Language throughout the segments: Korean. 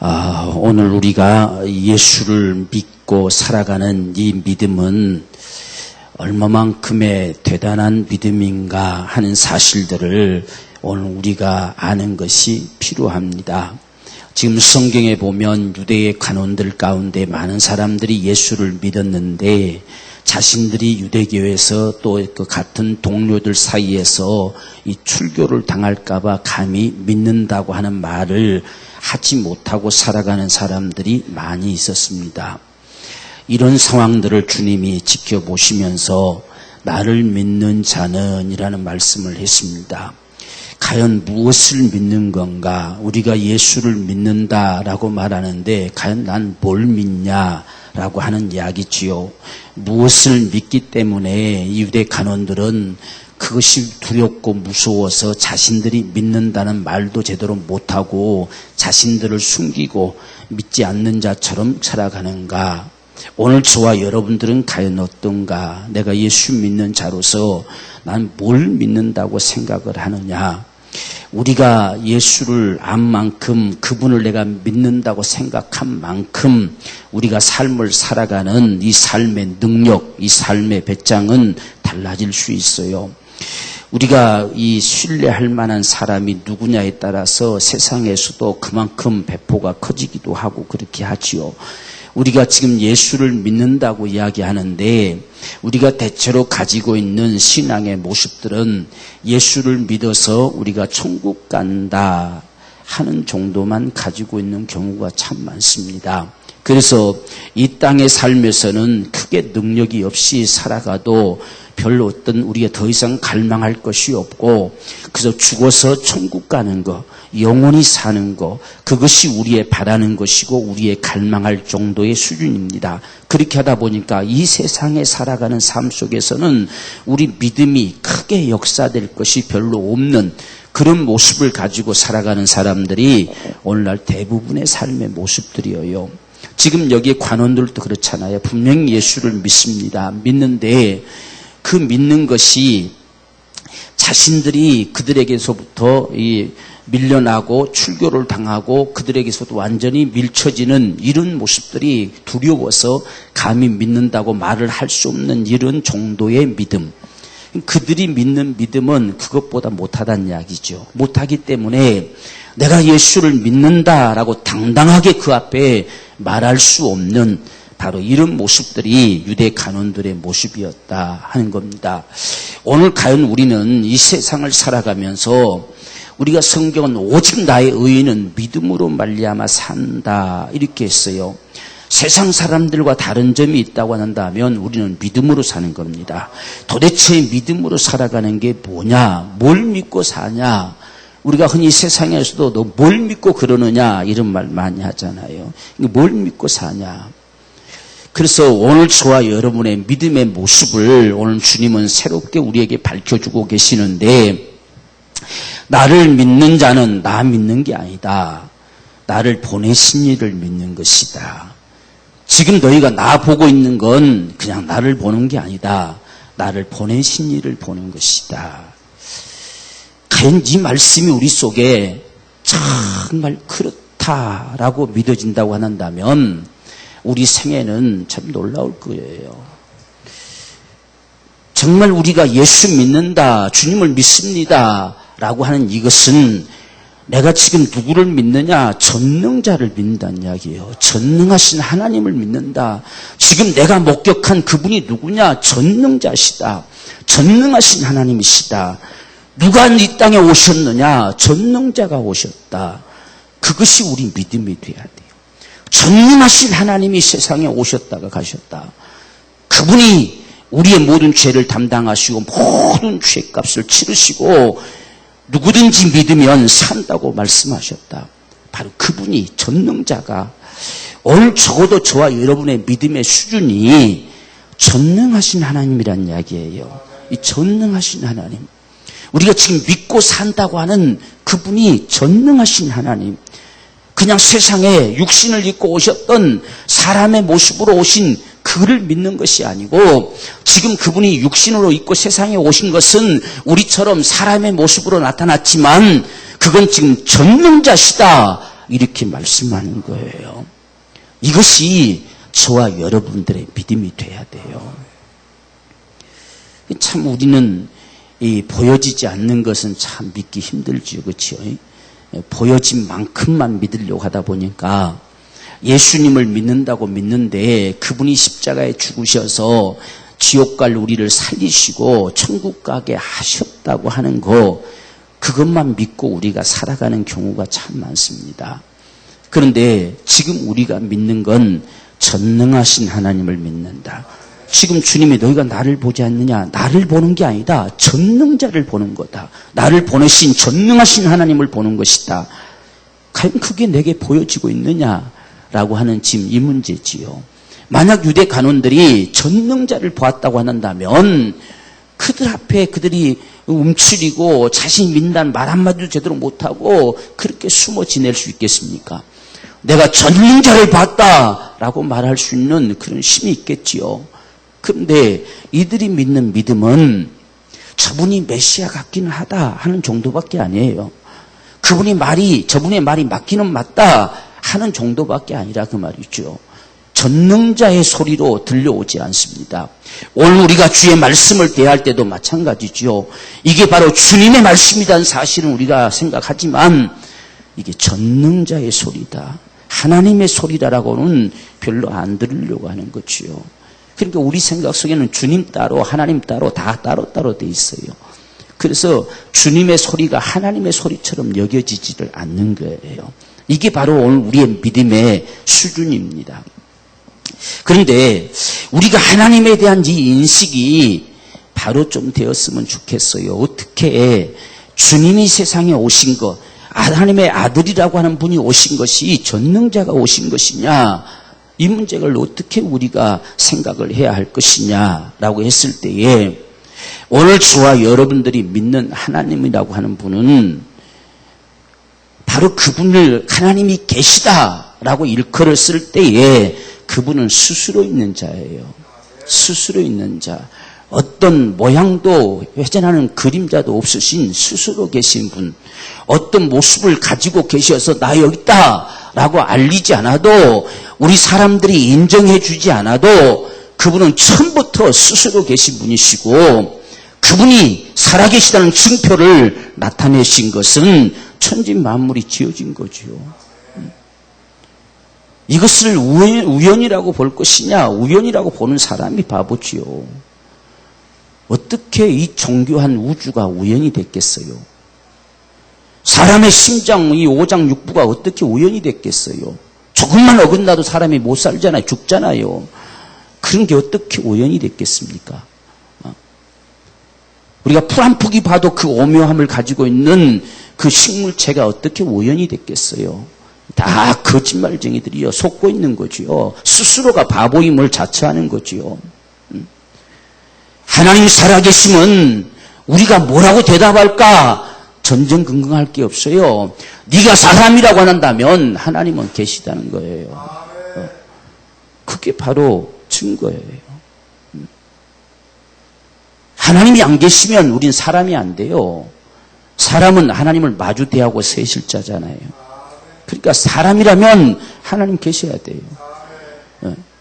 오늘 우리가 예수를 믿고 살아가는 이 믿음은 얼마만큼의 대단한 믿음인가 하는 사실들을 오늘 우리가 아는 것이 필요합니다. 지금 성경에 보면 유대의 관원들 가운데 많은 사람들이 예수를 믿었는데 자신들이 유대교에서 또 그 같은 동료들 사이에서 이 출교를 당할까봐 감히 믿는다고 하는 말을 하지 못하고 살아가는 사람들이 많이 있었습니다. 이런 상황들을 주님이 지켜보시면서 나를 믿는 자는 이라는 말씀을 했습니다. 과연 무엇을 믿는 건가? 우리가 예수를 믿는다라고 말하는데 과연 난 뭘 믿냐라고 하는 이야기지요. 무엇을 믿기 때문에 유대 간원들은 그것이 두렵고 무서워서 자신들이 믿는다는 말도 제대로 못하고 자신들을 숨기고 믿지 않는 자처럼 살아가는가? 오늘 저와 여러분들은 과연 어떤가? 내가 예수 믿는 자로서 난 뭘 믿는다고 생각을 하느냐? 우리가 예수를 안 만큼 그분을 내가 믿는다고 생각한 만큼 우리가 삶을 살아가는 이 삶의 능력, 이 삶의 배짱은 달라질 수 있어요. 우리가 이 신뢰할 만한 사람이 누구냐에 따라서 세상에서도 그만큼 배포가 커지기도 하고 그렇게 하지요. 우리가 지금 예수를 믿는다고 이야기하는데 우리가 대체로 가지고 있는 신앙의 모습들은 예수를 믿어서 우리가 천국 간다 하는 정도만 가지고 있는 경우가 참 많습니다. 그래서 이 땅의 삶에서는 크게 능력이 없이 살아가도 별로 어떤 우리가 더 이상 갈망할 것이 없고 그래서 죽어서 천국 가는 거, 영원히 사는 거, 그것이 우리의 바라는 것이고 우리의 갈망할 정도의 수준입니다. 그렇게 하다 보니까 이 세상에 살아가는 삶 속에서는 우리 믿음이 크게 역사될 것이 별로 없는 그런 모습을 가지고 살아가는 사람들이 오늘날 대부분의 삶의 모습들이에요. 지금 여기 관원들도 그렇잖아요. 분명히 예수를 믿습니다. 믿는데 그 믿는 것이 자신들이 그들에게서부터 밀려나고 출교를 당하고 그들에게서도 완전히 밀쳐지는 이런 모습들이 두려워서 감히 믿는다고 말을 할 수 없는 이런 정도의 믿음. 그들이 믿는 믿음은 그것보다 못하다는 이야기죠. 못하기 때문에 내가 예수를 믿는다라고 당당하게 그 앞에 말할 수 없는 바로 이런 모습들이 유대 간원들의 모습이었다 하는 겁니다. 오늘 과연 우리는 이 세상을 살아가면서 우리가 성경은 오직 나의 의인은 믿음으로 말미암아 산다 이렇게 했어요. 세상 사람들과 다른 점이 있다고 한다면 우리는 믿음으로 사는 겁니다. 도대체 믿음으로 살아가는 게 뭐냐? 뭘 믿고 사냐? 우리가 흔히 세상에서도 너 뭘 믿고 그러느냐 이런 말 많이 하잖아요. 뭘 믿고 사냐? 그래서 오늘 저와 여러분의 믿음의 모습을 오늘 주님은 새롭게 우리에게 밝혀주고 계시는데 나를 믿는 자는 나 믿는 게 아니다. 나를 보내신 이를 믿는 것이다. 지금 너희가 나 보고 있는 건 그냥 나를 보는 게 아니다. 나를 보내신 이를 보는 것이다. 과연 이 말씀이 우리 속에 정말 그렇다라고 믿어진다고 한다면 우리 생애는 참 놀라울 거예요. 정말 우리가 예수 믿는다, 주님을 믿습니다 라고 하는 이것은 내가 지금 누구를 믿느냐? 전능자를 믿는다는 이야기예요. 전능하신 하나님을 믿는다. 지금 내가 목격한 그분이 누구냐? 전능자시다. 전능하신 하나님이시다. 누가 이 땅에 오셨느냐? 전능자가 오셨다. 그것이 우리 믿음이 돼야 돼요. 전능하신 하나님이 세상에 오셨다가 가셨다. 그분이 우리의 모든 죄를 담당하시고 모든 죄값을 치르시고 누구든지 믿으면 산다고 말씀하셨다. 바로 그분이 전능자가 오늘 적어도 저와 여러분의 믿음의 수준이 전능하신 하나님이란 이야기예요. 이 전능하신 하나님. 우리가 지금 믿고 산다고 하는 그분이 전능하신 하나님. 그냥 세상에 육신을 입고 오셨던 사람의 모습으로 오신 그를 믿는 것이 아니고 지금 그분이 육신으로 입고 세상에 오신 것은 우리처럼 사람의 모습으로 나타났지만 그건 지금 전능자시다 이렇게 말씀하는 거예요. 이것이 저와 여러분들의 믿음이 돼야 돼요. 참 우리는 이 보여지지 않는 것은 참 믿기 힘들지요. 그렇죠? 보여진 만큼만 믿으려고 하다 보니까 예수님을 믿는다고 믿는데 그분이 십자가에 죽으셔서 지옥 갈 우리를 살리시고 천국 가게 하셨다고 하는 거, 그것만 믿고 우리가 살아가는 경우가 참 많습니다. 그런데 지금 우리가 믿는 건 전능하신 하나님을 믿는다. 지금 주님이 너희가 나를 보지 않느냐? 나를 보는 게 아니다. 전능자를 보는 거다. 나를 보내신 전능하신 하나님을 보는 것이다. 과연 그게 내게 보여지고 있느냐라고 하는 지금 이 문제지요. 만약 유대 간원들이 전능자를 보았다고 한다면 그들 앞에 그들이 움츠리고 자신이 믿는다는 말 한마디도 제대로 못하고 그렇게 숨어 지낼 수 있겠습니까? 내가 전능자를 봤다라고 말할 수 있는 그런 힘이 있겠지요. 그런데 이들이 믿는 믿음은 저분이 메시아 같기는 하다 하는 정도밖에 아니에요. 저분의 말이 맞기는 맞다 하는 정도밖에 아니라 그 말이죠. 전능자의 소리로 들려오지 않습니다. 오늘 우리가 주의 말씀을 대할 때도 마찬가지죠. 이게 바로 주님의 말씀이라는 사실은 우리가 생각하지만 이게 전능자의 소리다. 하나님의 소리다라고는 별로 안 들으려고 하는 거지요. 그러니까 우리 생각 속에는 주님 따로 하나님 따로 다 따로따로 돼 있어요. 그래서 주님의 소리가 하나님의 소리처럼 여겨지지를 않는 거예요. 이게 바로 오늘 우리의 믿음의 수준입니다. 그런데 우리가 하나님에 대한 이 인식이 바로 좀 되었으면 좋겠어요. 어떻게 주님이 세상에 오신 것, 하나님의 아들이라고 하는 분이 오신 것이 전능자가 오신 것이냐, 이 문제를 어떻게 우리가 생각을 해야 할 것이냐라고 했을 때에 오늘 저와 여러분들이 믿는 하나님이라고 하는 분은 바로 그분을 하나님이 계시다라고 일컬을 쓸 때에 그분은 스스로 있는 자예요. 스스로 있는 자. 어떤 모양도 회전하는 그림자도 없으신 스스로 계신 분. 어떤 모습을 가지고 계셔서 나 여기 있다라고 알리지 않아도 우리 사람들이 인정해 주지 않아도 그분은 처음부터 스스로 계신 분이시고 그분이 살아계시다는 증표를 나타내신 것은 천지 만물이 지어진 거지요. 이것을 우연이라고 볼 것이냐, 우연이라고 보는 사람이 바보지요. 어떻게 이 정교한 우주가 우연이 됐겠어요? 사람의 심장, 이 오장육부가 어떻게 우연이 됐겠어요? 조금만 어긋나도 사람이 못 살잖아요. 죽잖아요. 그런 게 어떻게 우연이 됐겠습니까? 우리가 풀 한 폭이 봐도 그 오묘함을 가지고 있는 그 식물체가 어떻게 우연이 됐겠어요? 다 거짓말쟁이들이요. 속고 있는 거지요. 스스로가 바보임을 자처하는 거지요. 하나님 살아계시면 우리가 뭐라고 대답할까? 전전긍긍할 게 없어요. 네가 사람이라고 한다면 하나님은 계시다는 거예요. 그게 바로 증거예요. 하나님이 안 계시면 우린 사람이 안 돼요. 사람은 하나님을 마주 대하고 세 실자잖아요. 그러니까 사람이라면 하나님 계셔야 돼요.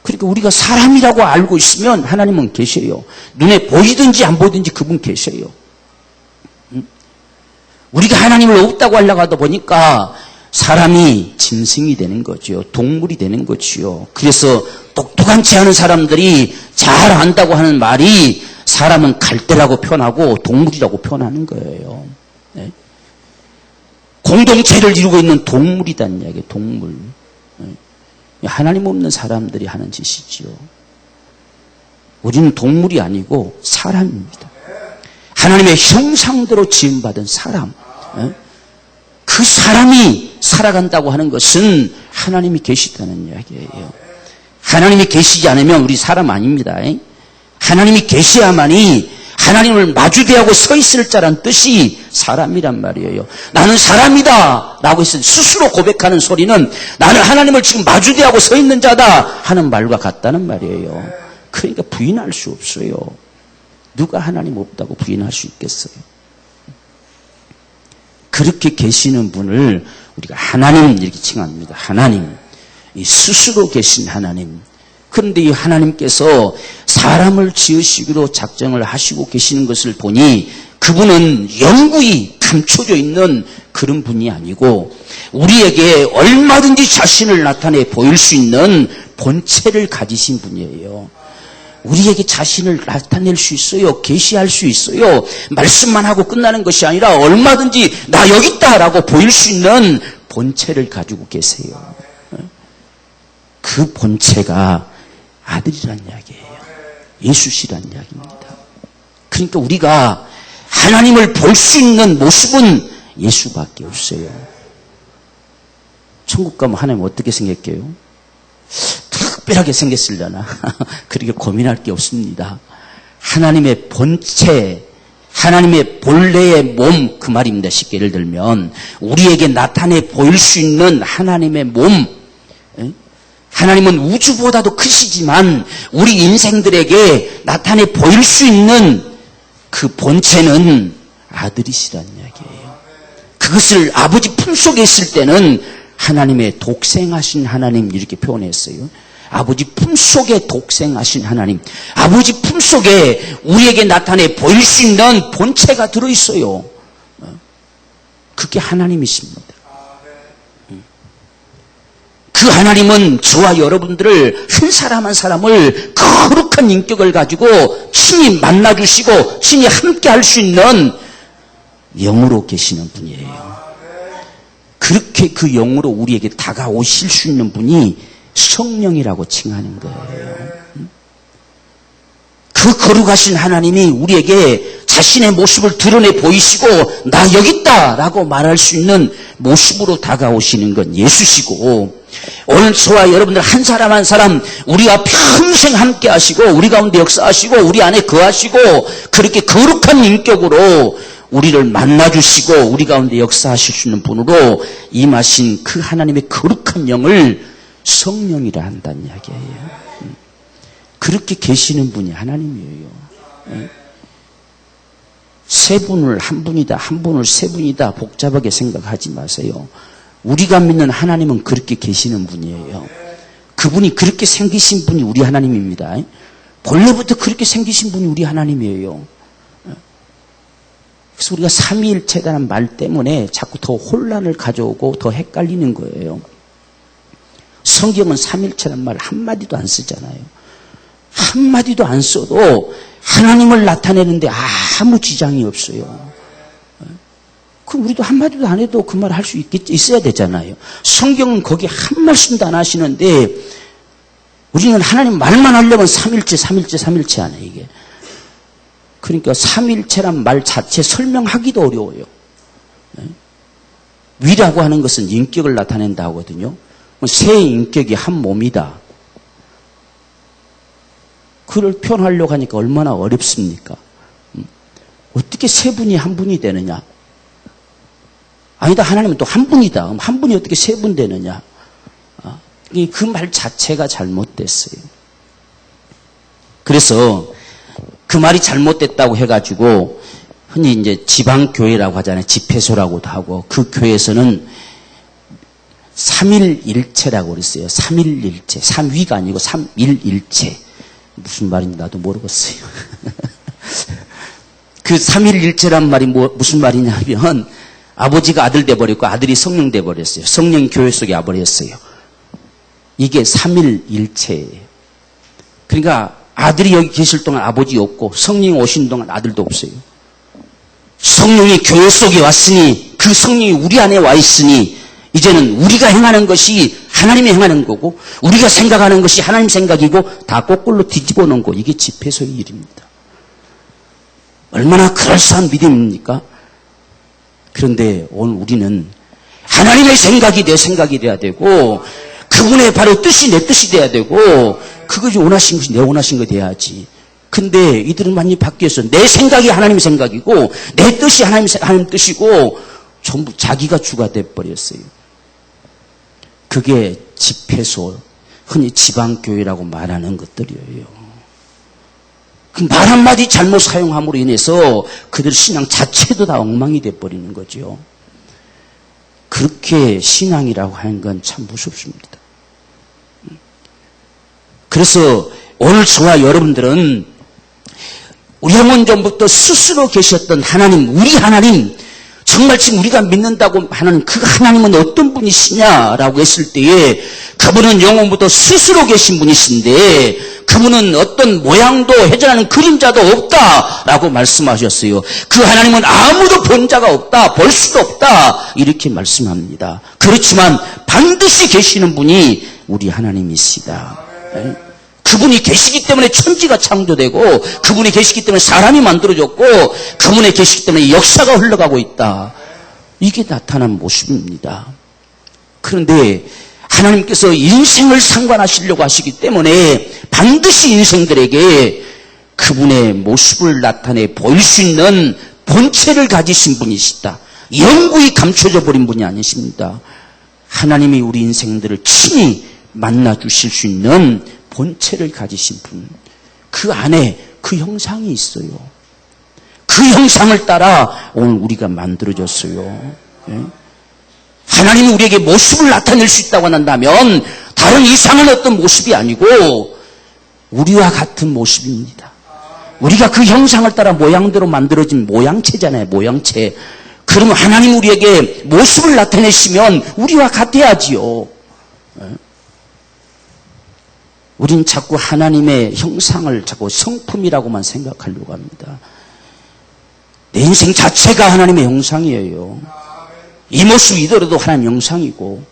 그러니까 우리가 사람이라고 알고 있으면 하나님은 계셔요. 눈에 보이든지 안 보이든지 그분 계셔요. 우리가 하나님을 없다고 하려고 하다 보니까 사람이 짐승이 되는 거죠. 동물이 되는 거지요. 그래서 똑똑한지 않은 사람들이 잘 안다고 하는 말이 사람은 갈대라고 표현하고 동물이라고 표현하는 거예요. 네? 공동체를 이루고 있는 동물이란 이야기예요. 동물. 하나님 없는 사람들이 하는 짓이지요. 우리는 동물이 아니고 사람입니다. 하나님의 형상대로 지음받은 사람. 그 사람이 살아간다고 하는 것은 하나님이 계시다는 이야기예요. 하나님이 계시지 않으면 우리 사람 아닙니다. 하나님이 계셔야만이 하나님을 마주대하고 서 있을 자란 뜻이 사람이란 말이에요. 나는 사람이다 라고 했을 때 스스로 고백하는 소리는 나는 하나님을 지금 마주대하고 서 있는 자다 하는 말과 같다는 말이에요. 그러니까 부인할 수 없어요. 누가 하나님 없다고 부인할 수 있겠어요? 그렇게 계시는 분을 우리가 하나님 이렇게 칭합니다. 하나님, 이 스스로 계신 하나님. 그런데 이 하나님께서 사람을 지으시기로 작정을 하시고 계시는 것을 보니 그분은 영구히 감춰져 있는 그런 분이 아니고 우리에게 얼마든지 자신을 나타내 보일 수 있는 본체를 가지신 분이에요. 우리에게 자신을 나타낼 수 있어요. 계시할 수 있어요. 말씀만 하고 끝나는 것이 아니라 얼마든지 나 여기 있다라고 보일 수 있는 본체를 가지고 계세요. 그 본체가 아들이란 이야기예요. 예수시란 이야기입니다. 그러니까 우리가 하나님을 볼 수 있는 모습은 예수밖에 없어요. 천국 가면 하나님 어떻게 생겼게요? 특별하게 생겼으려나? 그렇게 고민할 게 없습니다. 하나님의 본체, 하나님의 본래의 몸, 그 말입니다. 쉽게 예를 들면 우리에게 나타내 보일 수 있는 하나님의 몸, 하나님은 우주보다도 크시지만 우리 인생들에게 나타내 보일 수 있는 그 본체는 아들이시란 이야기예요. 그것을 아버지 품속에 있을 때는 하나님의 독생하신 하나님 이렇게 표현했어요. 아버지 품속에 독생하신 하나님. 아버지 품속에 우리에게 나타내 보일 수 있는 본체가 들어있어요. 그게 하나님이십니다. 그 하나님은 저와 여러분들을 한 사람 한 사람을 거룩한 인격을 가지고 친히 만나주시고 친히 함께 할 수 있는 영으로 계시는 분이에요. 그렇게 그 영으로 우리에게 다가오실 수 있는 분이 성령이라고 칭하는 거예요. 그 거룩하신 하나님이 우리에게 자신의 모습을 드러내 보이시고 나 여기 있다라고 말할 수 있는 모습으로 다가오시는 건 예수시고 오늘 저와 여러분들 한 사람 한 사람 우리와 평생 함께 하시고 우리 가운데 역사하시고 우리 안에 거하시고 그렇게 거룩한 인격으로 우리를 만나주시고 우리 가운데 역사하실 수 있는 분으로 임하신 그 하나님의 거룩한 영을 성령이라 한다는 이야기예요. 그렇게 계시는 분이 하나님이에요. 세 분을 한 분이다, 한 분을 세 분이다 복잡하게 생각하지 마세요. 우리가 믿는 하나님은 그렇게 계시는 분이에요. 그분이 그렇게 생기신 분이 우리 하나님입니다. 본래부터 그렇게 생기신 분이 우리 하나님이에요. 그래서 우리가 삼위일체라는 말 때문에 자꾸 더 혼란을 가져오고 더 헷갈리는 거예요. 성경은 삼위일체라는 말 한마디도 안 쓰잖아요. 한마디도 안 써도 하나님을 나타내는데 아무 지장이 없어요. 그럼 우리도 한마디도 안 해도 그 말 할 수 있어야 되잖아요. 성경은 거기 한 말씀도 안 하시는데 우리는 하나님 말만 하려면 삼일체 안 해, 이게. 그러니까 삼일체란 말 자체 설명하기도 어려워요. 위라고 하는 것은 인격을 나타낸다 하거든요. 세 인격이 한 몸이다. 그걸 표현하려고 하니까 얼마나 어렵습니까? 어떻게 세 분이 한 분이 되느냐? 아니다, 하나님은 또 한 분이다. 그럼 한 분이 어떻게 세 분 되느냐? 그 말 자체가 잘못됐어요. 그래서 그 말이 잘못됐다고 해가지고 흔히 이제 지방교회라고 하잖아요. 집회소라고도 하고 그 교회에서는 삼일일체라고 그랬어요. 삼일일체. 삼위가 아니고 삼일일체. 무슨 말인지 나도 모르겠어요. 그 삼일일체란 말이 무슨 말이냐면 아버지가 아들 돼버렸고 아들이 성령 돼버렸어요. 성령이 교회 속에 와버렸어요. 이게 삼일일체예요. 그러니까 아들이 여기 계실 동안 아버지 없고 성령이 오신 동안 아들도 없어요. 성령이 교회 속에 왔으니 그 성령이 우리 안에 와 있으니 이제는 우리가 행하는 것이 하나님이 행하는 거고 우리가 생각하는 것이 하나님 생각이고 다 거꾸로 뒤집어 놓은 거. 이게 집회소의 일입니다. 얼마나 그럴싸한 믿음입니까? 그런데 오늘 우리는 하나님의 생각이 내 생각이 돼야 되고 그분의 바로 뜻이 내 뜻이 돼야 되고 그것이 원하신 것이 내 원하신 것이 돼야지. 근데 이들은 많이 바뀌었어. 내 생각이 하나님 생각이고 내 뜻이 하나님 뜻이고 전부 자기가 주가 돼버렸어요. 그게 집회소, 흔히 지방교회라고 말하는 것들이에요. 그 말 한마디 잘못 사용함으로 인해서 그들 신앙 자체도 다 엉망이 돼버리는 거죠. 그렇게 신앙이라고 하는 건 참 무섭습니다. 그래서 오늘 저와 여러분들은 우리 영혼 전부터 스스로 계셨던 하나님, 우리 하나님, 정말 지금 우리가 믿는다고 하는 그 하나님은 어떤 분이시냐라고 했을 때에 그분은 영혼부터 스스로 계신 분이신데 그분은 어떤 모양도 회전하는 그림자도 없다라고 말씀하셨어요. 그 하나님은 아무도 본 자가 없다, 볼 수도 없다 이렇게 말씀합니다. 그렇지만 반드시 계시는 분이 우리 하나님이시다. 그분이 계시기 때문에 천지가 창조되고 그분이 계시기 때문에 사람이 만들어졌고 그분이 계시기 때문에 역사가 흘러가고 있다. 이게 나타난 모습입니다. 그런데 하나님께서 인생을 상관하시려고 하시기 때문에 반드시 인생들에게 그분의 모습을 나타내 보일 수 있는 본체를 가지신 분이시다. 영구히 감춰져 버린 분이 아니십니다. 하나님이 우리 인생들을 친히 만나 주실 수 있는 본체를 가지신 분, 그 안에 그 형상이 있어요. 그 형상을 따라 오늘 우리가 만들어졌어요. 하나님이 우리에게 모습을 나타낼 수 있다고 한다면 다른 이상한 어떤 모습이 아니고 우리와 같은 모습입니다. 우리가 그 형상을 따라 모양대로 만들어진 모양체잖아요. 모양체. 그러면 하나님 우리에게 모습을 나타내시면 우리와 같아야지요. 우린 자꾸 하나님의 형상을 자꾸 성품이라고만 생각하려고 합니다. 내 인생 자체가 하나님의 형상이에요. 이 모습 이대로도 하나님의 형상이고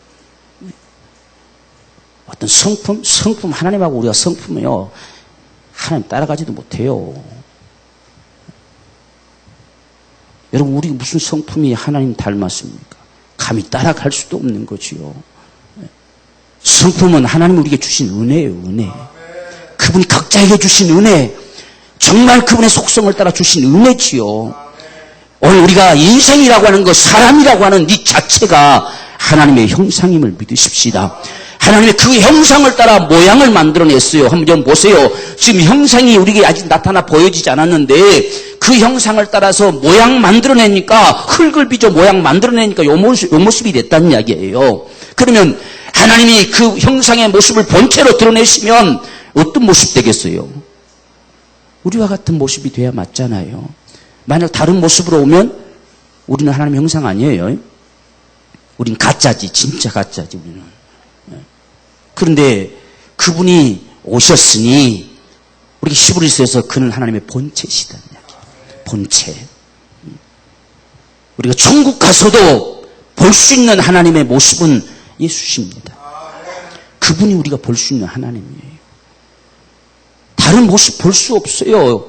어떤 성품 하나님하고 우리가 성품은요 하나님 따라가지도 못해요. 여러분 우리 무슨 성품이 하나님 닮았습니까? 감히 따라갈 수도 없는 거지요. 성품은 하나님 우리에게 주신 은혜예요. 은혜. 그분이 각자에게 주신 은혜, 정말 그분의 속성을 따라 주신 은혜지요. 오늘 우리가 인생이라고 하는 것, 사람이라고 하는 이 자체가 하나님의 형상임을 믿으십시다. 하나님의 그 형상을 따라 모양을 만들어냈어요. 한번 보세요. 지금 형상이 우리에게 아직 나타나 보여지지 않았는데 그 형상을 따라서 모양 만들어내니까 흙을 빚어 모양 만들어내니까 요 모습이 됐다는 이야기예요. 그러면 하나님이 그 형상의 모습을 본체로 드러내시면 어떤 모습 되겠어요? 우리와 같은 모습이 돼야 맞잖아요. 만약 다른 모습으로 오면 우리는 하나님 형상 아니에요. 우린 가짜지, 진짜 가짜지 우리는. 그런데 그분이 오셨으니 우리 히브리서에서 그는 하나님의 본체시다는 이야기예요. 본체. 우리가 천국 가서도 볼 수 있는 하나님의 모습은 예수십니다. 그분이 우리가 볼 수 있는 하나님이에요. 다른 모습 볼 수 없어요.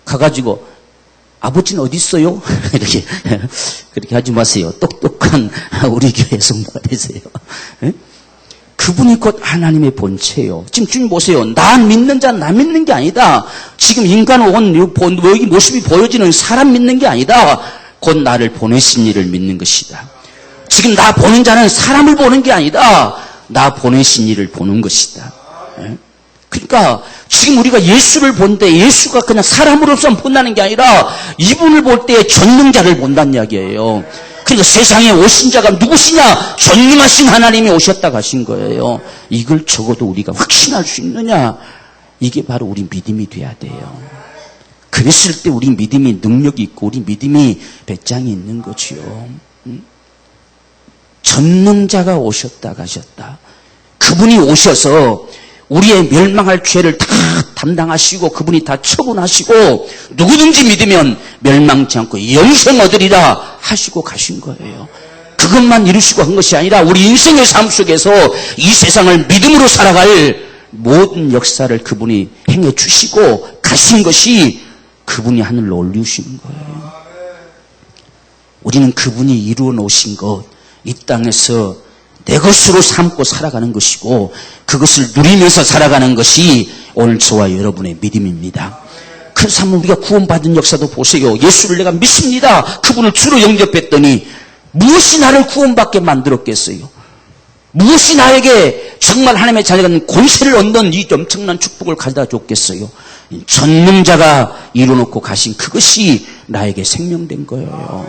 가가지고 아버지는 어디 있어요? 이렇게 그렇게 하지 마세요. 똑똑한 우리 교회 성도가 되세요. 그분이 곧 하나님의 본체예요. 지금 주님 보세요. 나 믿는 자는 나 믿는 게 아니다. 지금 인간 온 여기 모습이 보여지는 사람 믿는 게 아니다. 곧 나를 보내신 이를 믿는 것이다. 지금 나 보는 자는 사람을 보는 게 아니다. 나 보내신 이를 보는 것이다. 그러니까 지금 우리가 예수를 볼 때 예수가 그냥 사람으로서 본다는 게 아니라 이분을 볼 때 전능자를 본다는 이야기예요. 그러니까 세상에 오신 자가 누구시냐? 전능하신 하나님이 오셨다 가신 거예요. 이걸 적어도 우리가 확신할 수 있느냐? 이게 바로 우리 믿음이 돼야 돼요. 그랬을 때 우리 믿음이 능력이 있고 우리 믿음이 배짱이 있는 거지요. 전능자가 오셨다 가셨다. 그분이 오셔서 우리의 멸망할 죄를 다 담당하시고 그분이 다 처분하시고 누구든지 믿으면 멸망치 않고 영생 얻으리라 하시고 가신 거예요. 그것만 이루시고 한 것이 아니라 우리 인생의 삶 속에서 이 세상을 믿음으로 살아갈 모든 역사를 그분이 행해 주시고 가신 것이 그분이 하늘로 올리시는 거예요. 우리는 그분이 이루어 놓으신 것, 이 땅에서 내 것으로 삼고 살아가는 것이고 그것을 누리면서 살아가는 것이 오늘 저와 여러분의 믿음입니다. 그래서 한번 우리가 구원받은 역사도 보세요. 예수를 내가 믿습니다. 그분을 주로 영접했더니 무엇이 나를 구원받게 만들었겠어요? 무엇이 나에게 정말 하나님의 자녀가 권세를 얻는 이 엄청난 축복을 가져다 줬겠어요? 전능자가 이루어놓고 가신 그것이 나에게 생명된 거예요.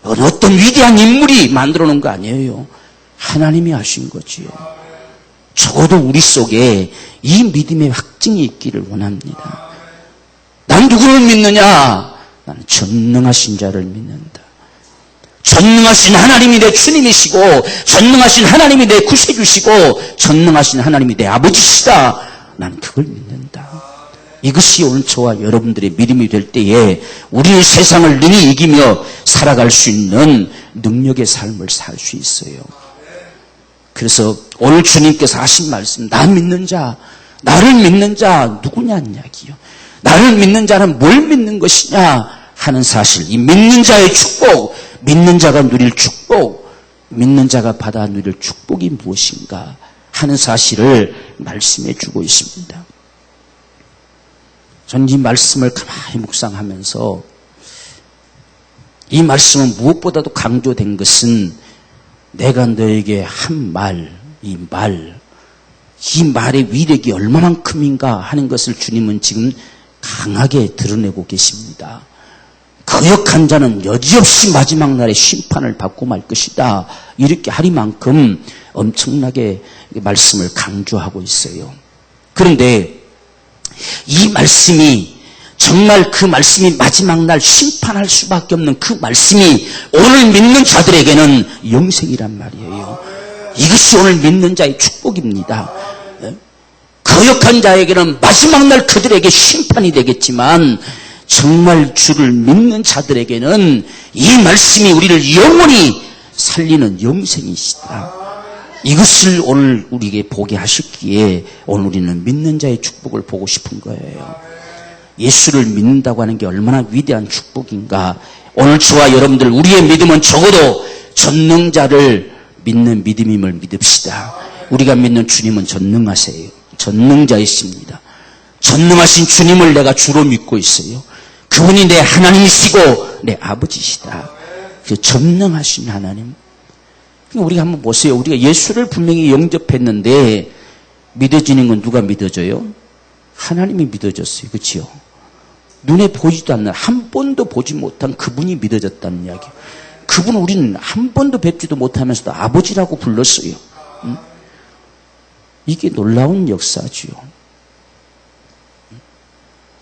어떤 위대한 인물이 만들어 놓은 거 아니에요. 하나님이 하신 거지요. 적어도 우리 속에 이 믿음의 확증이 있기를 원합니다. 난 누구를 믿느냐? 나는 전능하신 자를 믿는다. 전능하신 하나님이 내 주님이시고, 전능하신 하나님이 내 구세주시고, 전능하신 하나님이 내 아버지시다. 나는 그걸 믿는다. 이것이 오늘 저와 여러분들의 믿음이 될 때에 우리는 세상을 능히 이기며 살아갈 수 있는 능력의 삶을 살 수 있어요. 그래서 오늘 주님께서 하신 말씀, 나 믿는 자, 나를 믿는 자 누구냐는 이야기요. 나를 믿는 자는 뭘 믿는 것이냐 하는 사실, 이 믿는 자의 축복, 믿는 자가 누릴 축복, 믿는 자가 받아 누릴 축복이 무엇인가 하는 사실을 말씀해 주고 있습니다. 저는 이 말씀을 가만히 묵상하면서 이 말씀은 무엇보다도 강조된 것은 내가 너에게 한 말, 이 말의 위력이 얼마만큼인가 하는 것을 주님은 지금 강하게 드러내고 계십니다. 거역한 자는 여지없이 마지막 날에 심판을 받고 말 것이다. 이렇게 하리만큼 엄청나게 말씀을 강조하고 있어요. 그런데 이 말씀이 정말 그 말씀이 마지막 날 심판할 수밖에 없는 그 말씀이 오늘 믿는 자들에게는 영생이란 말이에요. 이것이 오늘 믿는 자의 축복입니다. 거역한 자에게는 마지막 날 그들에게 심판이 되겠지만 정말 주를 믿는 자들에게는 이 말씀이 우리를 영원히 살리는 영생이시다. 이것을 오늘 우리에게 보게 하셨기에 오늘 우리는 믿는 자의 축복을 보고 싶은 거예요. 예수를 믿는다고 하는 게 얼마나 위대한 축복인가. 오늘 저와 여러분들 우리의 믿음은 적어도 전능자를 믿는 믿음임을 믿읍시다. 우리가 믿는 주님은 전능하세요. 전능자이십니다. 전능하신 주님을 내가 주로 믿고 있어요. 그분이 내 하나님이시고 내 아버지시다. 그 전능하신 하나님. 우리가 한번 보세요. 우리가 예수를 분명히 영접했는데 믿어지는 건 누가 믿어져요? 하나님이 믿어졌어요. 그렇죠? 눈에 보이지도 않는, 한 번도 보지 못한 그분이 믿어졌다는 이야기예요. 그분은 우리는 한 번도 뵙지도 못하면서도 아버지라고 불렀어요. 이게 놀라운 역사지요.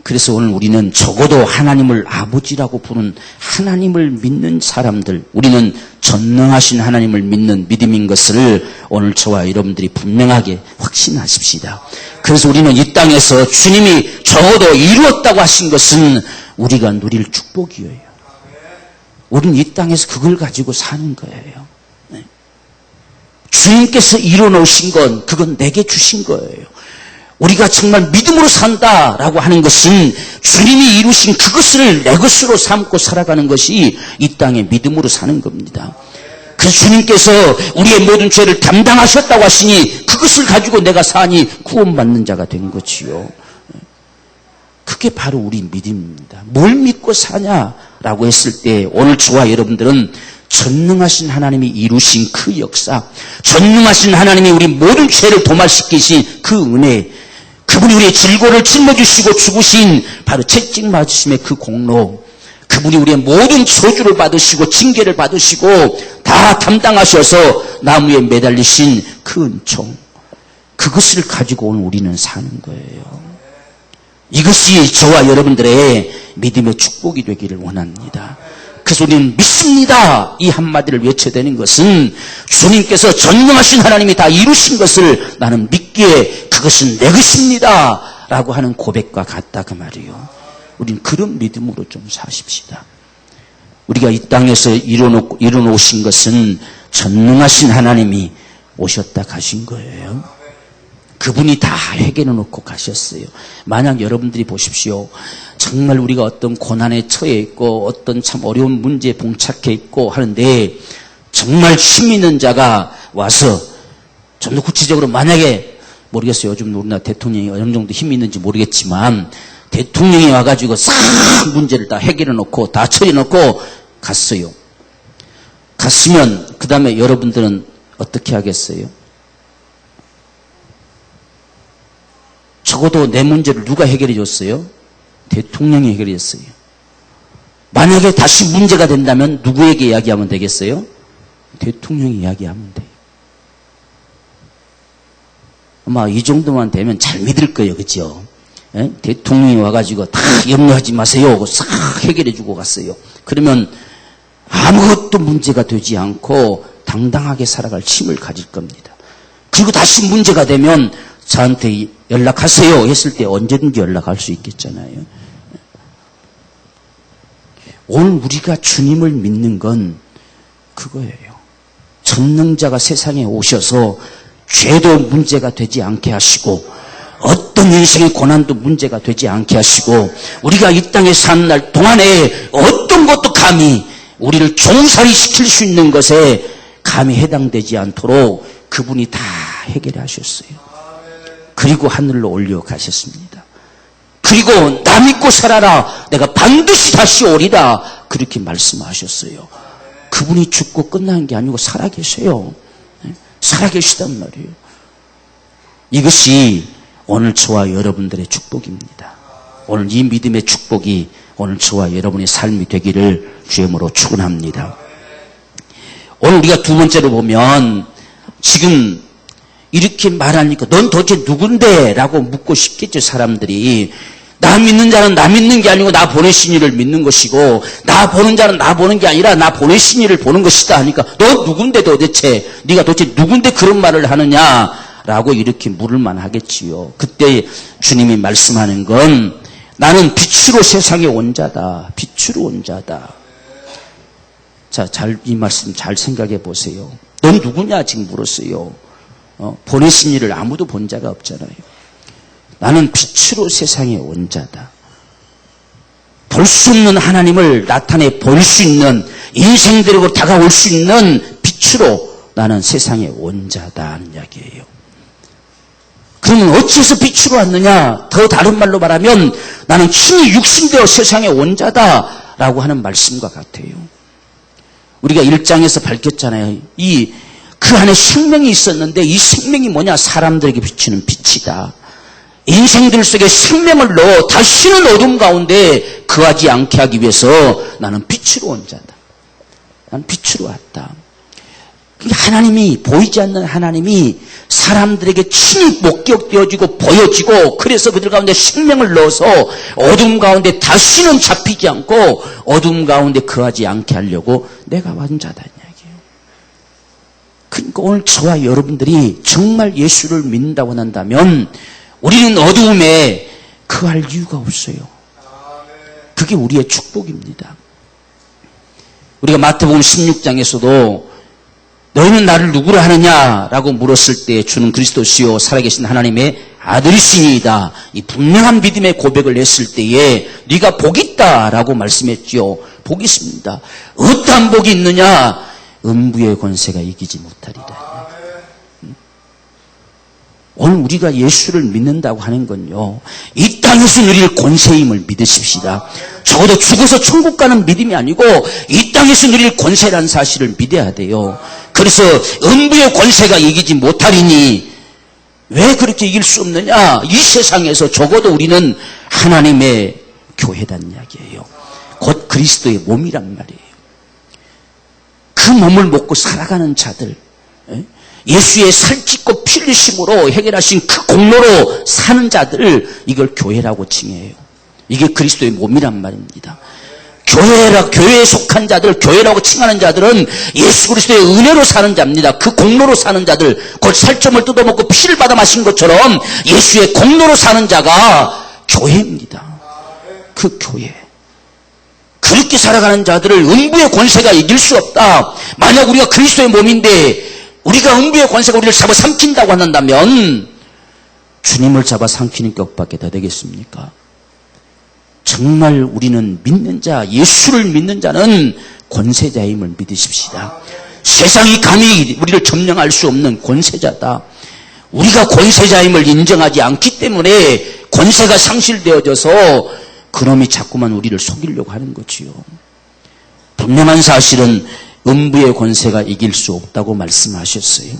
그래서 오늘 우리는 적어도 하나님을 아버지라고 부르는 하나님을 믿는 사람들, 우리는 전능하신 하나님을 믿는 믿음인 것을 오늘 저와 여러분들이 분명하게 확신하십시다. 그래서 우리는 이 땅에서 주님이 적어도 이루었다고 하신 것은 우리가 누릴 축복이에요. 우리는 이 땅에서 그걸 가지고 사는 거예요. 주님께서 이루어놓으신 건 그건 내게 주신 거예요. 우리가 정말 믿음으로 산다라고 하는 것은 주님이 이루신 그것을 내 것으로 삼고 살아가는 것이 이 땅에 믿음으로 사는 겁니다. 그래서 주님께서 우리의 모든 죄를 담당하셨다고 하시니 그것을 가지고 내가 사니 구원받는 자가 된 거지요. 그게 바로 우리 믿음입니다. 뭘 믿고 사냐라고 했을 때 오늘 저와 여러분들은 전능하신 하나님이 이루신 그 역사, 전능하신 하나님이 우리 모든 죄를 도말시키신 그 은혜, 그분이 우리의 질고를 짊어지시고 죽으신 바로 채찍 맞으심의 그 공로, 그분이 우리의 모든 저주를 받으시고 징계를 받으시고 다 담당하셔서 나무에 매달리신 그 은총, 그것을 가지고 오늘 우리는 사는 거예요. 이것이 저와 여러분들의 믿음의 축복이 되기를 원합니다. 그래서 우리는 믿습니다. 이 한마디를 외쳐야 되는 것은 주님께서 전능하신 하나님이 다 이루신 것을 나는 믿기에 그것은 내 것입니다. 라고 하는 고백과 같다 그 말이에요. 우리는 그런 믿음으로 좀 사십시다. 우리가 이 땅에서 이뤄놓으신 것은 전능하신 하나님이 오셨다 가신 거예요. 그분이 다 해결해 놓고 가셨어요. 만약 여러분들이 보십시오. 정말 우리가 어떤 고난에 처해 있고 어떤 참 어려운 문제에 봉착해 있고 하는데 정말 힘 있는 자가 와서 좀 더 구체적으로 만약에 모르겠어요. 요즘 우리나라 대통령이 어느 정도 힘이 있는지 모르겠지만 대통령이 와가지고 싹 문제를 다 해결해 놓고 다 처리해 놓고 갔어요. 갔으면 그 다음에 여러분들은 어떻게 하겠어요? 적어도 내 문제를 누가 해결해 줬어요? 대통령이 해결해 줬어요. 만약에 다시 문제가 된다면 누구에게 이야기하면 되겠어요? 대통령이 이야기하면 돼요. 아마 이 정도만 되면 잘 믿을 거예요. 그죠? 예? 대통령이 와가지고 다 염려하지 마세요 하고 싹 해결해주고 갔어요. 그러면 아무것도 문제가 되지 않고 당당하게 살아갈 힘을 가질 겁니다. 그리고 다시 문제가 되면 저한테 연락하세요 했을 때 언제든지 연락할 수 있겠잖아요. 오늘 우리가 주님을 믿는 건 그거예요. 전능자가 세상에 오셔서 죄도 문제가 되지 않게 하시고 어떤 인생의 고난도 문제가 되지 않게 하시고 우리가 이 땅에 사는 날 동안에 어떤 것도 감히 우리를 종살이 시킬 수 있는 것에 감히 해당되지 않도록 그분이 다 해결해 하셨어요. 그리고 하늘로 올려가셨습니다. 그리고 나 믿고 살아라. 내가 반드시 다시 오리라. 그렇게 말씀하셨어요. 그분이 죽고 끝난 게 아니고 살아계세요. 살아계시단 말이에요. 이것이 오늘 저와 여러분들의 축복입니다. 오늘 이 믿음의 축복이 오늘 저와 여러분의 삶이 되기를 주님으로 축원합니다. 오늘 우리가 두 번째로 보면 지금 이렇게 말하니까 넌 도대체 누군데? 라고 묻고 싶겠죠. 사람들이. 나 믿는 자는 나 믿는 게 아니고 나 보내신 이를 믿는 것이고 나 보는 자는 나 보는 게 아니라 나 보내신 이를 보는 것이다 하니까 너 누군데 도대체? 네가 도대체 누군데 그런 말을 하느냐? 라고 이렇게 물을 만하겠지요. 그때 주님이 말씀하는 건 나는 빛으로 세상에 온 자다. 빛으로 온 자다. 자, 이 말씀 잘 생각해 보세요. 넌 누구냐? 지금 물었어요. 보내신 이를 아무도 본 자가 없잖아요. 나는 빛으로 세상에 온 자다. 볼 수 없는 하나님을 나타내 볼 수 있는 인생대로 다가올 수 있는 빛으로 나는 세상에 온 자다 하는 이야기예요. 그러면 어째서 빛으로 왔느냐? 더 다른 말로 말하면 나는 친히 육신되어 세상에 온 자다라고 하는 말씀과 같아요. 우리가 1장에서 밝혔잖아요. 그 안에 생명이 있었는데 이 생명이 뭐냐? 사람들에게 비치는 빛이다. 인생들 속에 생명을 넣어 다시는 어둠 가운데 거하지 않게 하기 위해서 나는 빛으로 온 자다. 나는 빛으로 왔다. 하나님이, 보이지 않는 하나님이 사람들에게 친히 목격되어지고 보여지고 그래서 그들 가운데 생명을 넣어서 어둠 가운데 다시는 잡히지 않고 어둠 가운데 거하지 않게 하려고 내가 완 자다. 그러니까 오늘 저와 여러분들이 정말 예수를 믿는다고 한다면 우리는 어두움에 거할 이유가 없어요. 그게 우리의 축복입니다. 우리가 마태복음 16장에서도 너희는 나를 누구로 하느냐라고 물었을 때 주는 그리스도시요 살아계신 하나님의 아들이시니이다. 이 분명한 믿음의 고백을 했을 때에 네가 복이 있다라고 말씀했지요. 복이 있습니다. 어떠한 복이 있느냐? 음부의 권세가 이기지 못하리라. 오늘 우리가 예수를 믿는다고 하는 건요, 이 땅에서 누릴 권세임을 믿으십시다. 적어도 죽어서 천국 가는 믿음이 아니고 이 땅에서 누릴 권세라는 사실을 믿어야 돼요. 그래서 음부의 권세가 이기지 못하리니 왜 그렇게 이길 수 없느냐? 이 세상에서 적어도 우리는 하나님의 교회란 이야기예요. 곧 그리스도의 몸이란 말이에요. 그 몸을 먹고 살아가는 자들, 예수의 살찢고 피 흘리심으로 해결하신 그 공로로 사는 자들을 이걸 교회라고 칭해요. 이게 그리스도의 몸이란 말입니다. 교회에 속한 자들, 교회라고 칭하는 자들은 예수 그리스도의 은혜로 사는 자입니다. 그 공로로 사는 자들, 곧 살점을 뜯어먹고 피를 받아 마신 것처럼 예수의 공로로 사는 자가 교회입니다. 그 교회. 그렇게 살아가는 자들을 음부의 권세가 이길 수 없다. 만약 우리가 그리스도의 몸인데 우리가 음부의 권세가 우리를 잡아삼킨다고 한다면 주님을 잡아삼키는 것밖에 더 되겠습니까? 정말 우리는 믿는 자, 예수를 믿는 자는 권세자임을 믿으십시다. 세상이 감히 우리를 점령할 수 없는 권세자다. 우리가 권세자임을 인정하지 않기 때문에 권세가 상실되어져서 그놈이 자꾸만 우리를 속이려고 하는 거지요. 분명한 사실은 음부의 권세가 이길 수 없다고 말씀하셨어요.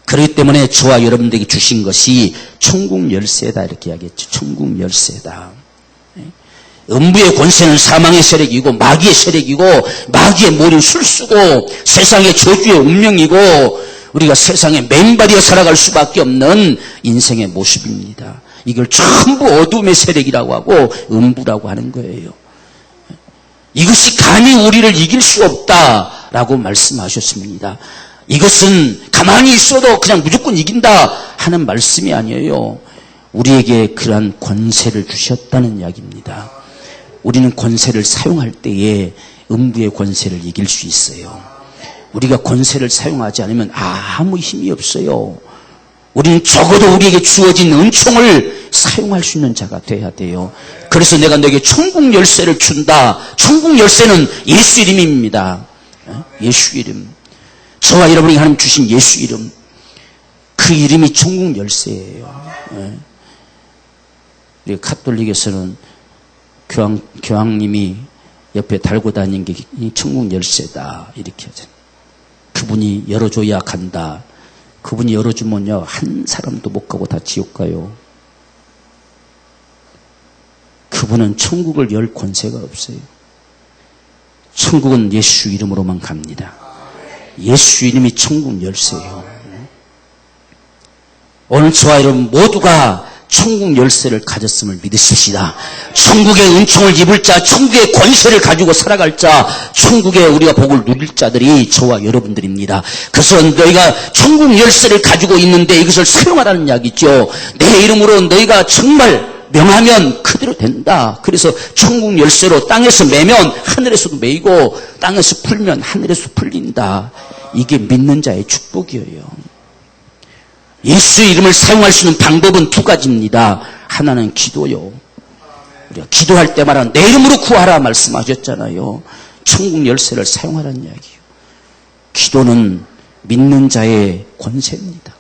그렇기 때문에 저와 여러분들에게 주신 것이 천국 열쇠다 이렇게 이야기했죠. 천국 열쇠다. 음부의 권세는 사망의 세력이고 마귀의 세력이고 마귀의 머리는 술수고 세상의 저주의 운명이고 우리가 세상에 맨발이어 살아갈 수밖에 없는 인생의 모습입니다. 이걸 전부 어둠의 세력이라고 하고 음부라고 하는 거예요. 이것이 감히 우리를 이길 수 없다라고 말씀하셨습니다. 이것은 가만히 있어도 그냥 무조건 이긴다 하는 말씀이 아니에요. 우리에게 그러한 권세를 주셨다는 이야기입니다. 우리는 권세를 사용할 때에 음부의 권세를 이길 수 있어요. 우리가 권세를 사용하지 않으면 아무 힘이 없어요. 우리는 적어도 우리에게 주어진 은총을 사용할 수 있는 자가 돼야 돼요. 그래서 내가 너에게 천국 열쇠를 준다. 천국 열쇠는 예수 이름입니다. 예수 이름. 저와 여러분이 하나님 주신 예수 이름. 그 이름이 천국 열쇠예요. 우리 가톨릭에서는 교황님이 옆에 달고 다니는 게 천국 열쇠다 이렇게 하잖아요. 그분이 열어줘야 간다. 그분이 열어주면요 한 사람도 못 가고 다 지옥 가요. 그분은 천국을 열 권세가 없어요. 천국은 예수 이름으로만 갑니다. 예수 이름이 천국 열쇠예요. 오늘 저와 여러분 모두가 천국 열쇠를 가졌음을 믿으십시다. 천국의 은총을 입을 자, 천국의 권세를 가지고 살아갈 자, 천국의 우리가 복을 누릴 자들이 저와 여러분들입니다. 그래서 너희가 천국 열쇠를 가지고 있는데 이것을 사용하라는 이야기죠. 내 이름으로 너희가 정말 명하면 그대로 된다. 그래서 천국 열쇠로 땅에서 매면 하늘에서도 매이고 땅에서 풀면 하늘에서 풀린다. 이게 믿는 자의 축복이에요. 예수의 이름을 사용할 수 있는 방법은 두 가지입니다. 하나는 기도요. 우리가 기도할 때마다 내 이름으로 구하라 말씀하셨잖아요. 천국 열쇠를 사용하라는 이야기예요. 기도는 믿는 자의 권세입니다.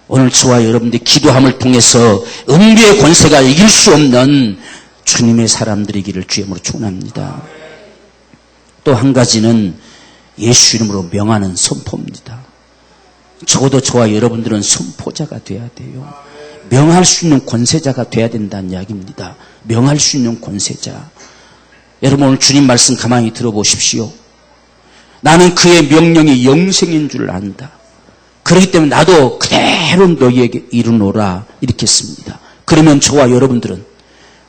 오늘 저와 여러분들이 기도함을 통해서 음부의 권세가 이길 수 없는 주님의 사람들이기를 주님으로 축원합니다. 또 한 가지는 예수 이름으로 명하는 선포입니다. 적어도 저와 여러분들은 선포자가 돼야 돼요. 명할 수 있는 권세자가 돼야 된다는 이야기입니다. 명할 수 있는 권세자. 여러분 오늘 주님 말씀 가만히 들어보십시오. 나는 그의 명령이 영생인 줄 안다. 그렇기 때문에 나도 그대로 너희에게 이루노라 이렇게 했습니다. 그러면 저와 여러분들은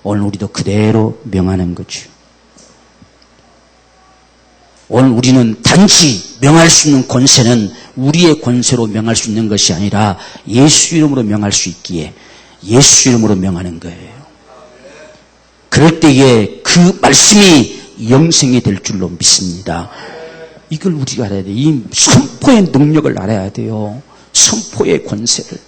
오늘 우리도 그대로 명하는 거죠. 오늘 우리는 단지 명할 수 있는 권세는 우리의 권세로 명할 수 있는 것이 아니라 예수 이름으로 명할 수 있기에 예수 이름으로 명하는 거예요. 그럴 때에 그 말씀이 영생이 될 줄로 믿습니다. 이걸 우리가 알아야 돼요. 이 선포의 능력을 알아야 돼요. 선포의 권세를.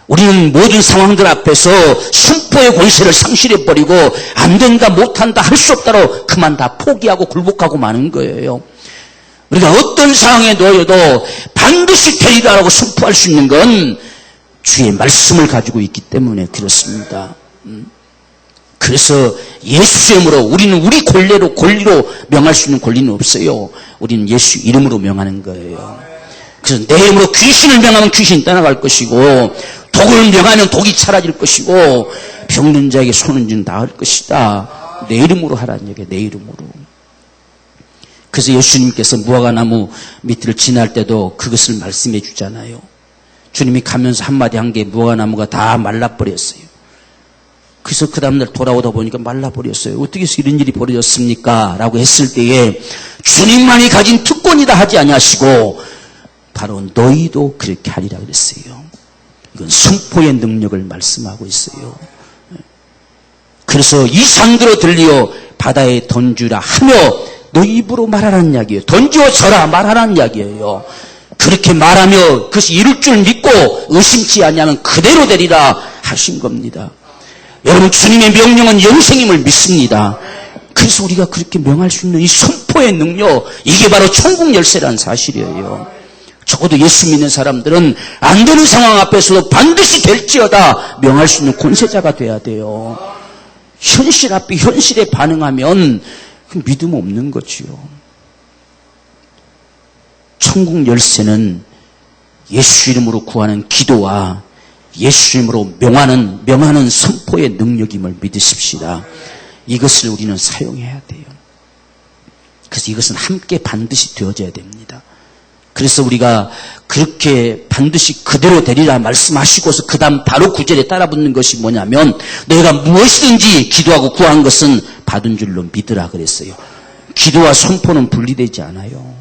우리는 모든 상황들 앞에서 선포의 권세를 상실해버리고 안 된다, 못한다, 할 수 없다로 그만 다 포기하고 굴복하고 마는 거예요. 우리가 어떤 상황에 놓여도 반드시 되리라고 선포할 수 있는 건 주의 말씀을 가지고 있기 때문에 그렇습니다. 그래서 예수 이름으로 우리는 우리 권리로 명할 수 있는 권리는 없어요. 우리는 예수 이름으로 명하는 거예요. 그래서 내 이름으로 귀신을 명하면 귀신이 떠나갈 것이고 독을 명하면 독이 사라질 것이고 병든 자에게 손은 좀 나을 것이다. 내 이름으로 하라는 얘기예요. 내 이름으로. 그래서 예수님께서 무화과나무 밑을 지날 때도 그것을 말씀해 주잖아요. 주님이 가면서 한마디 한 게 무화과나무가 다 말라버렸어요. 그래서 그 다음날 돌아오다 보니까 말라버렸어요. 어떻게 해서 이런 일이 벌어졌습니까? 라고 했을 때에 주님만이 가진 특권이다 하지 아니하시고 바로 너희도 그렇게 하리라 그랬어요. 이건 선포의 능력을 말씀하고 있어요. 그래서 이 산들어 들리어 바다에 던지라 하며 너 입으로 말하라는 이야기예요. 던지어 져라 말하라는 이야기예요. 그렇게 말하며 그것이 이룰 줄 믿고 의심치 않냐면 그대로 되리라 하신 겁니다. 여러분 주님의 명령은 영생임을 믿습니다. 그래서 우리가 그렇게 명할 수 있는 이 선포의 능력, 이게 바로 천국 열쇠라는 사실이에요. 적어도 예수 믿는 사람들은 안 되는 상황 앞에서도 반드시 될지어다 명할 수 있는 권세자가 돼야 돼요. 현실 앞에 현실에 반응하면 믿음 없는 거지요. 천국 열쇠는 예수 이름으로 구하는 기도와 예수 이름으로 명하는 선포의 능력임을 믿으십시다. 이것을 우리는 사용해야 돼요. 그래서 이것은 함께 반드시 되어져야 됩니다. 그래서 우리가 그렇게 반드시 그대로 되리라 말씀하시고서 그 다음 바로 구절에 따라붙는 것이 뭐냐면 너희가 무엇이든지 기도하고 구한 것은 받은 줄로 믿으라 그랬어요. 기도와 선포는 분리되지 않아요.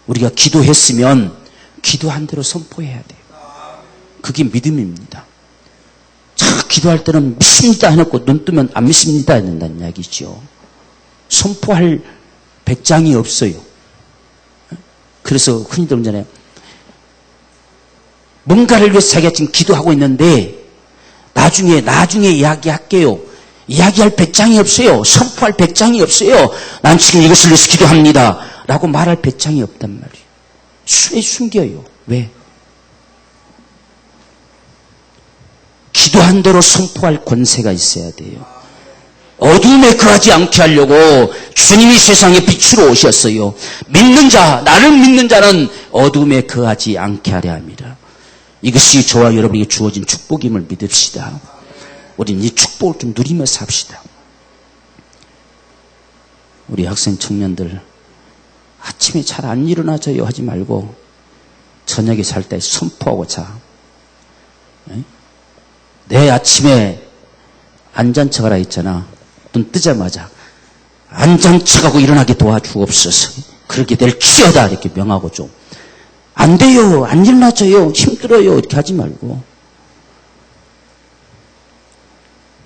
우리가 기도했으면 기도한 대로 선포해야 돼요. 그게 믿음입니다. 자, 기도할 때는 믿습니다 해놓고 눈 뜨면 안 믿습니다 해야 이야기죠. 선포할 배짱이 없어요. 그래서 흔히들 그러잖아요. 뭔가를 위해서 자기가 지금 기도하고 있는데 나중에 이야기할게요. 이야기할 배짱이 없어요. 선포할 배짱이 없어요. 난 지금 이것을 위해서 기도합니다 라고 말할 배짱이 없단 말이에요. 왜 숨겨요? 왜? 기도한 대로 선포할 권세가 있어야 돼요. 어둠에 거하지 않게 하려고 주님이 세상에 빛으로 오셨어요. 믿는 자, 나를 믿는 자는 어둠에 거하지 않게 하려 합니다. 이것이 저와 여러분에게 주어진 축복임을 믿읍시다. 우리는 이 축복을 좀 누리면서 합시다. 우리 학생 청년들 아침에 잘 안 일어나져요 하지 말고 저녁에 잘 때 선포하고 자. 내 아침에 안 잔 척하라 했잖아. 눈 뜨자마자 안 잔 척하고 일어나게 도와주옵소서. 그렇게 될지어다 이렇게 명하고 좀. 안 돼요. 안 일어나져요. 힘들어요. 이렇게 하지 말고.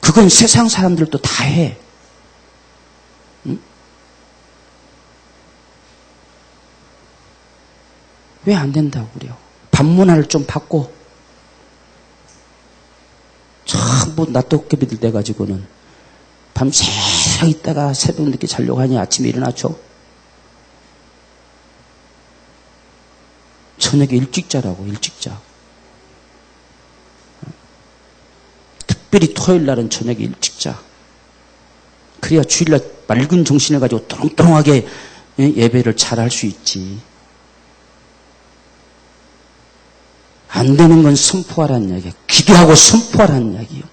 그건 세상 사람들도 다 해. 응? 왜 안 된다고 그래요? 밤 문화를 좀 바꿔. 전부 낮도깨비들 돼가지고는 밤새서 있다가 새벽 늦게 자려고 하니 아침에 일어나죠. 저녁에 일찍 자라고. 일찍 자. 특별히 토요일 날은 저녁에 일찍 자. 그래야 주일날 맑은 정신을 가지고 똥똥하게 예배를 잘 할 수 있지. 안 되는 건 선포하라는 이야기예요. 기도하고 선포하라는 이야기예요.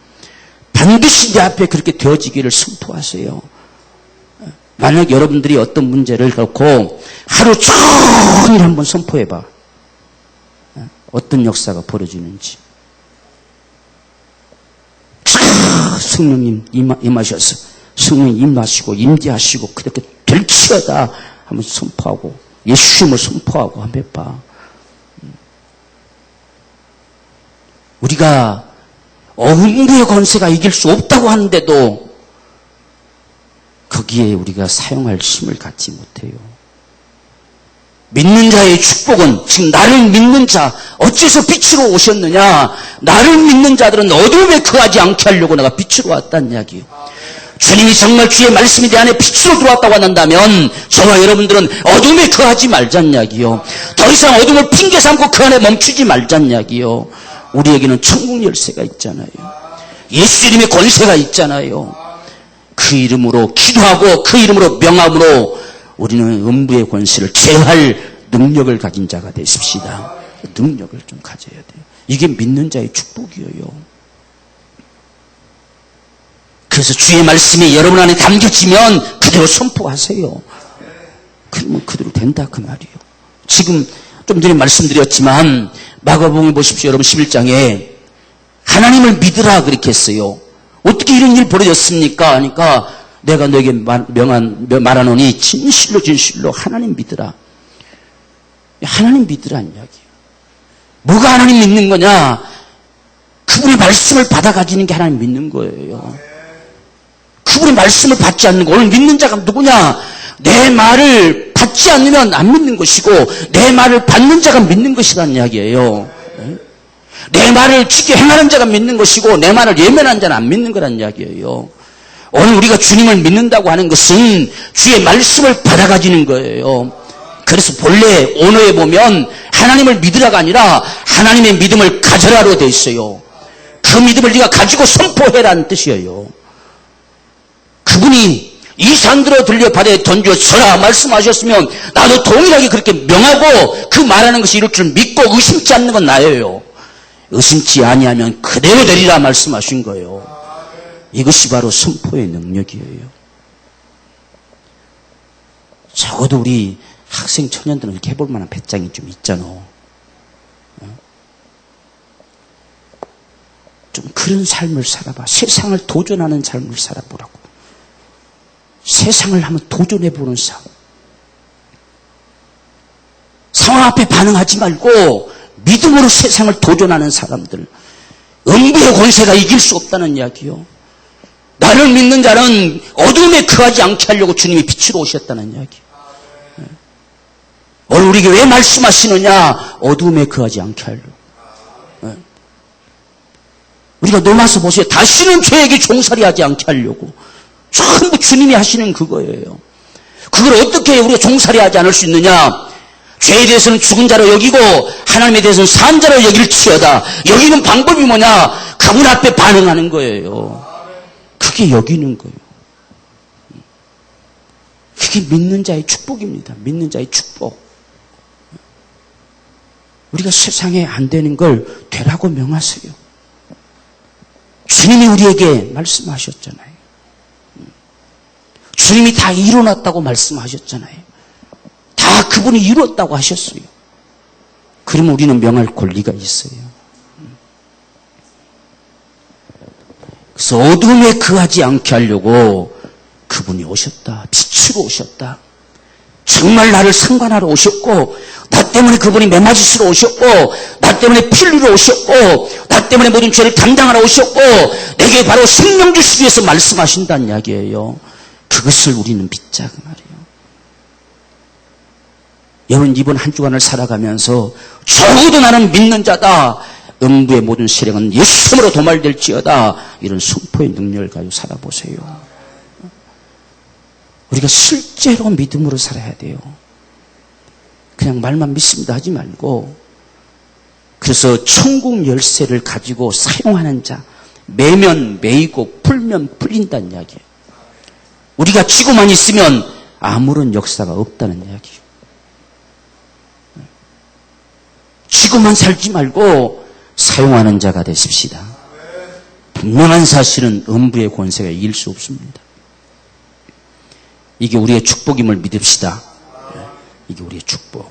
반드시 내 앞에 그렇게 되어지기를 선포하세요. 만약 여러분들이 어떤 문제를 갖고 하루 종일 한번 선포해봐. 어떤 역사가 벌어지는지. 성령님 임하셔서 성령님 임하시고 임재하시고 그렇게 될지어다 한번 선포하고 예수님을 선포하고 한번 해봐. 우리가 어음부의 권세가 이길 수 없다고 하는데도 거기에 우리가 사용할 힘을 갖지 못해요. 믿는 자의 축복은 지금 나를 믿는 자 어째서 빛으로 오셨느냐. 나를 믿는 자들은 어둠에 거하지 않게 하려고 내가 빛으로 왔다는 이야기예요. 주님이 정말 주의 말씀이 내 안에 빛으로 들어왔다고 한다면 저와 여러분들은 어둠에 거하지 말자는 이야기요. 더 이상 어둠을 핑계 삼고 그 안에 멈추지 말자는 이야기요. 우리에게는 천국 열쇠가 있잖아요. 예수 이름의 권세가 있잖아요. 그 이름으로 기도하고 그 이름으로 명함으로 우리는 음부의 권세를 제어할 능력을 가진 자가 되십시다. 능력을 좀 가져야 돼요. 이게 믿는 자의 축복이에요. 그래서 주의 말씀이 여러분 안에 담겨지면 그대로 선포하세요. 그러면 그대로 된다 그 말이에요. 지금 좀 전에 말씀드렸지만 마가복음 보십시오. 여러분 11장에 하나님을 믿으라 그렇게 했어요. 어떻게 이런 일이 벌어졌습니까? 하니까 내가 너에게 말하노니 진실로 하나님 믿으라. 하나님 믿으라는 이야기예요. 뭐가 하나님 믿는 거냐? 그분의 말씀을 받아 가지는 게 하나님 믿는 거예요. 그분의 말씀을 받지 않는 거. 오늘 믿는 자가 누구냐? 내 말을 받지 않으면 안 믿는 것이고 내 말을 받는 자가 믿는 것이라는 이야기예요. 내 말을 지켜 행하는 자가 믿는 것이고 내 말을 예면한 자는 안 믿는 거라는 이야기예요. 오늘 우리가 주님을 믿는다고 하는 것은 주의 말씀을 받아가지는 거예요. 그래서 본래 언어에 보면 하나님을 믿으라가 아니라 하나님의 믿음을 가져라로 되어 있어요. 그 믿음을 네가 가지고 선포해라는 뜻이에요. 그분이 이 산들어 들려 바다에 던져 서라 말씀하셨으면 나도 동일하게 그렇게 명하고 그 말하는 것이 이룰 줄 믿고 의심치 않는 건 나예요. 의심치 아니하면 그대로 되리라 말씀하신 거예요. 이것이 바로 선포의 능력이에요. 적어도 우리 학생 청년들은 이렇게 해볼 만한 배짱이 좀 있잖아. 좀 그런 삶을 살아봐. 세상을 도전하는 삶을 살아보라고. 세상을 한번 도전해보는 삶. 상황 앞에 반응하지 말고 믿음으로 세상을 도전하는 사람들. 음부의 권세가 이길 수 없다는 이야기요. 나를 믿는 자는 어둠에 거하지 않게 하려고 주님이 빛으로 오셨다는 이야기. 오늘 우리에게 왜 말씀하시느냐? 어둠에 거하지 않게 하려고. 우리가 넘어서 보세요. 다시는 죄에게 종살이하지 않게 하려고. 전부 주님이 하시는 그거예요. 그걸 어떻게 우리가 종살이하지 않을 수 있느냐? 죄에 대해서는 죽은 자로 여기고 하나님에 대해서는 산 자로 여길지어다. 여기는 방법이 뭐냐? 그분 앞에 반응하는 거예요. 그게 여기는 거예요. 그게 믿는 자의 축복입니다. 믿는 자의 축복. 우리가 세상에 안 되는 걸 되라고 명하세요. 주님이 우리에게 말씀하셨잖아요. 주님이 다 이뤄놨다고 말씀하셨잖아요. 다 그분이 이뤘다고 하셨어요. 그러면 우리는 명할 권리가 있어요. 그래서 어둠에 거하지 않게 하려고 그분이 오셨다. 빛으로 오셨다. 정말 나를 상관하러 오셨고, 나 때문에 그분이 매맞으시러 오셨고, 나 때문에 피를 흘리러 오셨고, 나 때문에 모든 죄를 담당하러 오셨고, 내게 바로 생명 주시기 위해서 말씀하신다는 이야기예요. 그것을 우리는 믿자 그 말이에요. 여러분 이번 한 주간을 살아가면서 적어도 나는 믿는 자다. 음부의 모든 세력은 예수님으로 도말될지어다. 이런 선포의 능력을 가지고 살아보세요. 우리가 실제로 믿음으로 살아야 돼요. 그냥 말만 믿습니다 하지 말고. 그래서 천국 열쇠를 가지고 사용하는 자, 매면 매이고 풀면 풀린다는 이야기예요. 우리가 쥐고만 있으면 아무런 역사가 없다는 이야기예요. 쥐고만 살지 말고 사용하는 자가 되십시다. 분명한 사실은 음부의 권세가 이길 수 없습니다. 이게 우리의 축복임을 믿읍시다. 이게 우리의 축복.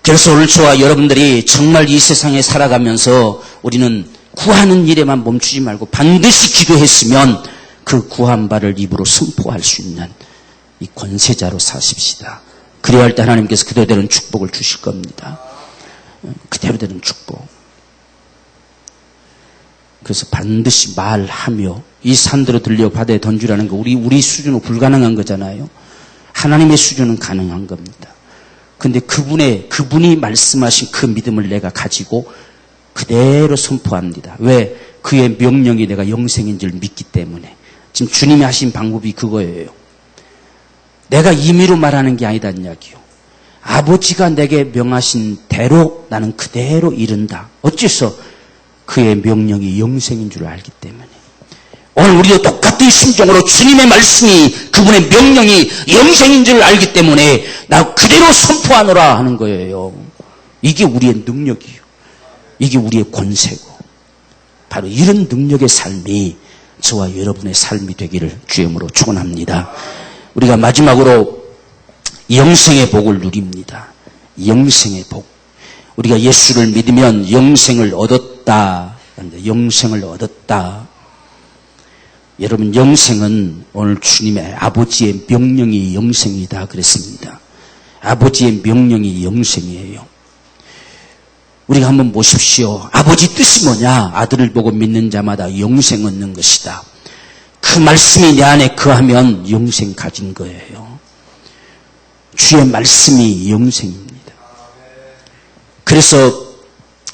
그래서 오늘 저와 여러분들이 정말 이 세상에 살아가면서 우리는 구하는 일에만 멈추지 말고 반드시 기도했으면 그 구한 바를 입으로 선포할 수 있는 이 권세자로 사십시다. 그래야 할 때 하나님께서 그대로 되는 축복을 주실 겁니다. 그대로 되는 축복. 그래서 반드시 말하며 이 산대로 들려 바다에 던지라는 거 우리 수준은 불가능한 거잖아요. 하나님의 수준은 가능한 겁니다. 근데 그분이 말씀하신 그 믿음을 내가 가지고 그대로 선포합니다. 왜? 그의 명령이 내가 영생인 줄 믿기 때문에. 지금 주님이 하신 방법이 그거예요. 내가 임의로 말하는 게 아니다는 이야기요. 아버지가 내게 명하신 대로 나는 그대로 이른다. 어째서? 그의 명령이 영생인 줄 알기 때문에. 오늘 우리도 똑같은 심정으로 주님의 말씀이 그분의 명령이 영생인 줄 알기 때문에 나 그대로 선포하노라 하는 거예요. 이게 우리의 능력이에요. 이게 우리의 권세고. 바로 이런 능력의 삶이 저와 여러분의 삶이 되기를 주님으로 축원합니다. 우리가 마지막으로 영생의 복을 누립니다. 영생의 복. 우리가 예수를 믿으면 영생을 얻었다. 영생을 얻었다. 여러분 영생은 오늘 주님의 아버지의 명령이 영생이다 그랬습니다. 아버지의 명령이 영생이에요. 우리가 한번 보십시오. 아버지 뜻이 뭐냐? 아들을 보고 믿는 자마다 영생 얻는 것이다. 그 말씀이 내 안에 거하면 영생 가진 거예요. 주의 말씀이 영생입니다. 그래서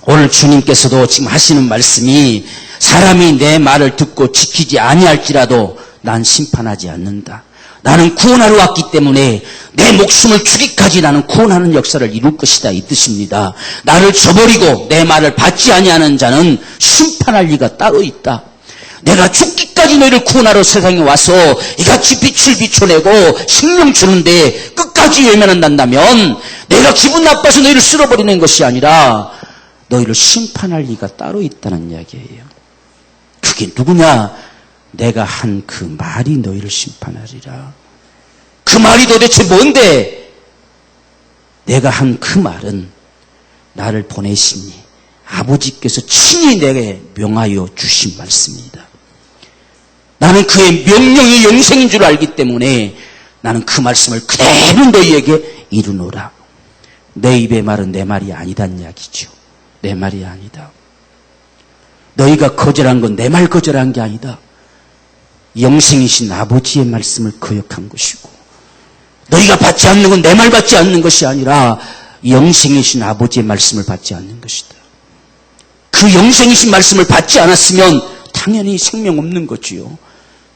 오늘 주님께서도 지금 하시는 말씀이 사람이 내 말을 듣고 지키지 아니할지라도 난 심판하지 않는다. 나는 구원하러 왔기 때문에 내 목숨을 주기까지 나는 구원하는 역사를 이룰 것이다 이 뜻입니다. 나를 저버리고 내 말을 받지 아니하는 자는 심판할 리가 따로 있다. 내가 죽기까지 너희를 구원하러 세상에 와서 이같이 빛을 비춰내고 생명 주는데 끝까지 외면한다면 내가 기분 나빠서 너희를 쓸어버리는 것이 아니라 너희를 심판할 리가 따로 있다는 이야기예요. 그게 누구냐? 내가 한 그 말이 너희를 심판하리라. 그 말이 도대체 뭔데? 내가 한 그 말은 나를 보내시니 아버지께서 친히 내게 명하여 주신 말씀입니다. 나는 그의 명령이 영생인 줄 알기 때문에 나는 그 말씀을 그대로 너희에게 이루노라. 내 입의 말은 내 말이 아니단 이야기죠. 내 말이 아니다. 너희가 거절한 건 내 말 거절한 게 아니다. 영생이신 아버지의 말씀을 거역한 것이고, 너희가 받지 않는 건 내 말 받지 않는 것이 아니라 영생이신 아버지의 말씀을 받지 않는 것이다. 그 영생이신 말씀을 받지 않았으면 당연히 생명 없는 거지요.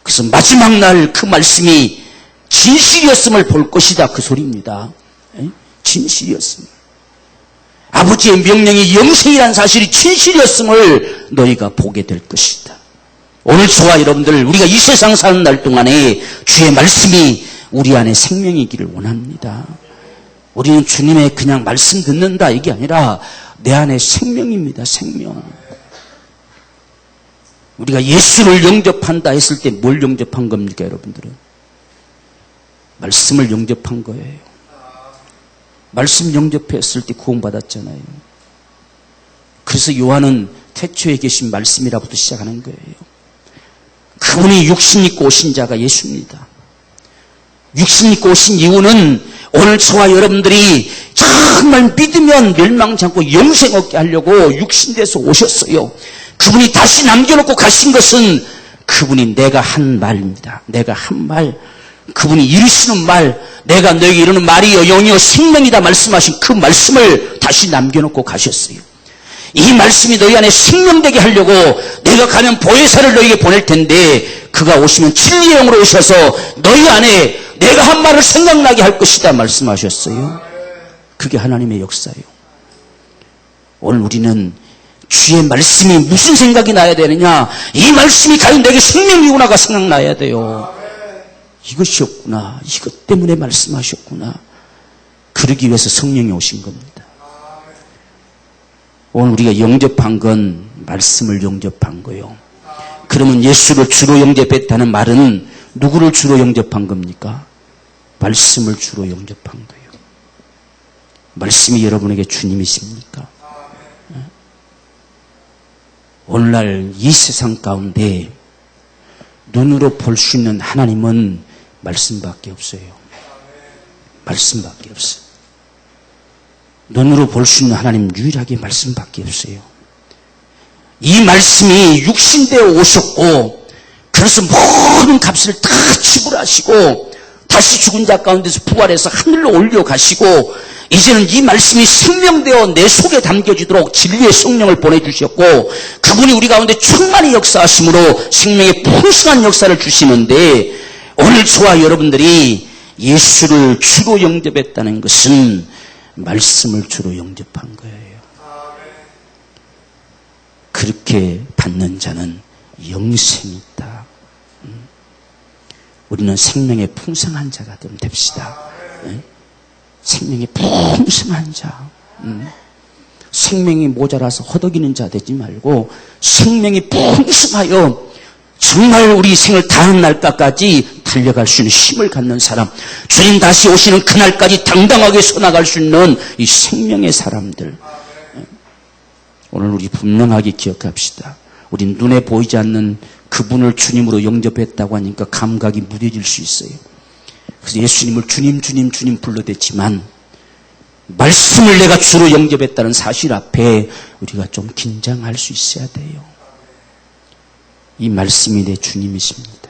그래서 마지막 날 그 말씀이 진실이었음을 볼 것이다, 그 소리입니다. 진실이었음. 아버지의 명령이 영생이라는 사실이 진실이었음을 너희가 보게 될 것이다. 오늘 저와 여러분들, 우리가 이 세상 사는 날 동안에 주의 말씀이 우리 안에 생명이기를 원합니다. 우리는 주님의 그냥 말씀 듣는다 이게 아니라 내 안에 생명입니다. 생명. 우리가 예수를 영접한다 했을 때 뭘 영접한 겁니까, 여러분들은? 말씀을 영접한 거예요. 말씀 영접했을 때 구원받았잖아요. 그래서 요한은 태초에 계신 말씀이라부터 시작하는 거예요. 그분이 육신 입고 오신 자가 예수입니다. 육신 입고 오신 이유는 오늘 저와 여러분들이 정말 믿으면 멸망치 않고 영생 얻게 하려고 육신돼서 오셨어요. 그분이 다시 남겨놓고 가신 것은 그분이 내가 한 말입니다. 내가 한 말, 그분이 이루시는 말, 내가 너에게 이루는 말이여 영이여 생명이다 말씀하신 그 말씀을 다시 남겨놓고 가셨어요. 이 말씀이 너희 안에 생명되게 하려고 내가 가면 보혜사를 너희에게 보낼 텐데 그가 오시면 진리의 영으로 오셔서 너희 안에 내가 한 말을 생각나게 할 것이다 말씀하셨어요. 그게 하나님의 역사예요. 오늘 우리는 주의 말씀이 무슨 생각이 나야 되느냐, 이 말씀이 과연 내게 생명이구나가 생각나야 돼요. 이것이었구나, 이것 때문에 말씀하셨구나. 그러기 위해서 성령이 오신 겁니다. 오늘 우리가 영접한 건 말씀을 영접한 거예요. 그러면 예수를 주로 영접했다는 말은 누구를 주로 영접한 겁니까? 말씀을 주로 영접한 거예요. 말씀이 여러분에게 주님이십니까? 오늘날 이 세상 가운데 눈으로 볼 수 있는 하나님은 말씀밖에 없어요. 말씀밖에 없어요. 눈으로 볼 수 있는 하나님 유일하게 말씀밖에 없어요. 이 말씀이 육신되어 오셨고, 그래서 모든 값을 다 지불하시고 다시 죽은 자 가운데서 부활해서 하늘로 올려가시고, 이제는 이 말씀이 생명되어 내 속에 담겨지도록 진리의 성령을 보내주셨고, 그분이 우리 가운데 충만히 역사하심으로 생명의 풍성한 역사를 주시는데, 오늘 저와 여러분들이 예수를 주로 영접했다는 것은 말씀을 주로 영접한 거예요. 그렇게 받는 자는 영생이 있다. 우리는 생명의 풍성한 자가 좀 됩시다. 생명의 풍성한 자. 생명이 모자라서 허덕이는 자 되지 말고 생명이 풍성하여 정말 우리 생을 다한 날까지 달려갈 수 있는 힘을 갖는 사람, 주님 다시 오시는 그날까지 당당하게 서나갈 수 있는 이 생명의 사람들. 오늘 우리 분명하게 기억합시다. 우리 눈에 보이지 않는 그분을 주님으로 영접했다고 하니까 감각이 무뎌질 수 있어요. 그래서 예수님을 주님 주님 주님 불러댔지만 말씀을 내가 주로 영접했다는 사실 앞에 우리가 좀 긴장할 수 있어야 돼요. 이 말씀이 내 주님이십니다.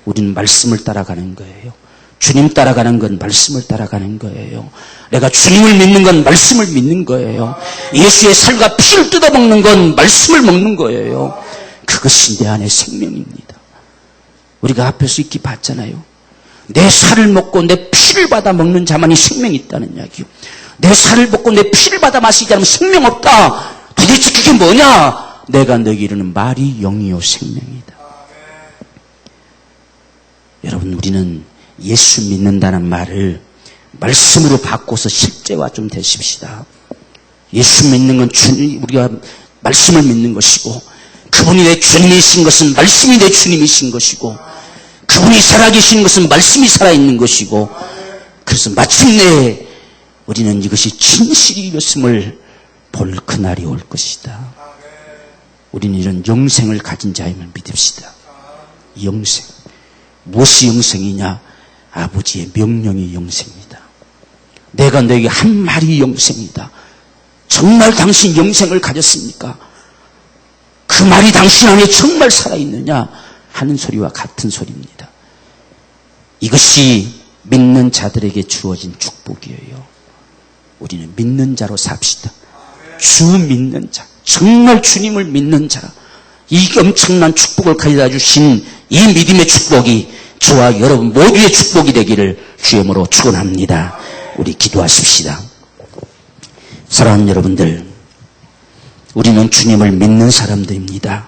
우리는 말씀을 따라가는 거예요. 주님 따라가는 건 말씀을 따라가는 거예요. 내가 주님을 믿는 건 말씀을 믿는 거예요. 예수의 살과 피를 뜯어먹는 건 말씀을 먹는 거예요. 그것이 내 안의 생명입니다. 우리가 앞에서 익히 봤잖아요. 내 살을 먹고 내 피를 받아 먹는 자만이 생명이 있다는 이야기요. 내 살을 먹고 내 피를 받아 마시지 않으면 생명 없다. 도대체 그게 뭐냐? 내가 너에게 이르는 말이 영이요 생명이다. 여러분, 우리는 예수 믿는다는 말을 말씀으로 바꿔서 실제화 좀 되십시다. 예수 믿는 건 우리가 말씀을 믿는 것이고, 그분이 내 주님이신 것은 말씀이 내 주님이신 것이고, 그분이 살아계신 것은 말씀이 살아있는 것이고, 그래서 마침내 우리는 이것이 진실이 이었음을 볼 그날이 올 것이다. 우리는 이런 영생을 가진 자임을 믿읍시다. 영생. 무엇이 영생이냐? 아버지의 명령이 영생이다. 내가 너에게 한 말이 영생이다. 정말 당신 영생을 가졌습니까? 그 말이 당신 안에 정말 살아있느냐 하는 소리와 같은 소리입니다. 이것이 믿는 자들에게 주어진 축복이에요. 우리는 믿는 자로 삽시다. 주 믿는 자, 정말 주님을 믿는 자, 이 엄청난 축복을 가져다 주신 이 믿음의 축복이 저와 여러분 모두의 축복이 되기를 주님으로 축원합니다. 우리 기도하십시다. 사랑하는 여러분들, 우리는 주님을 믿는 사람들입니다.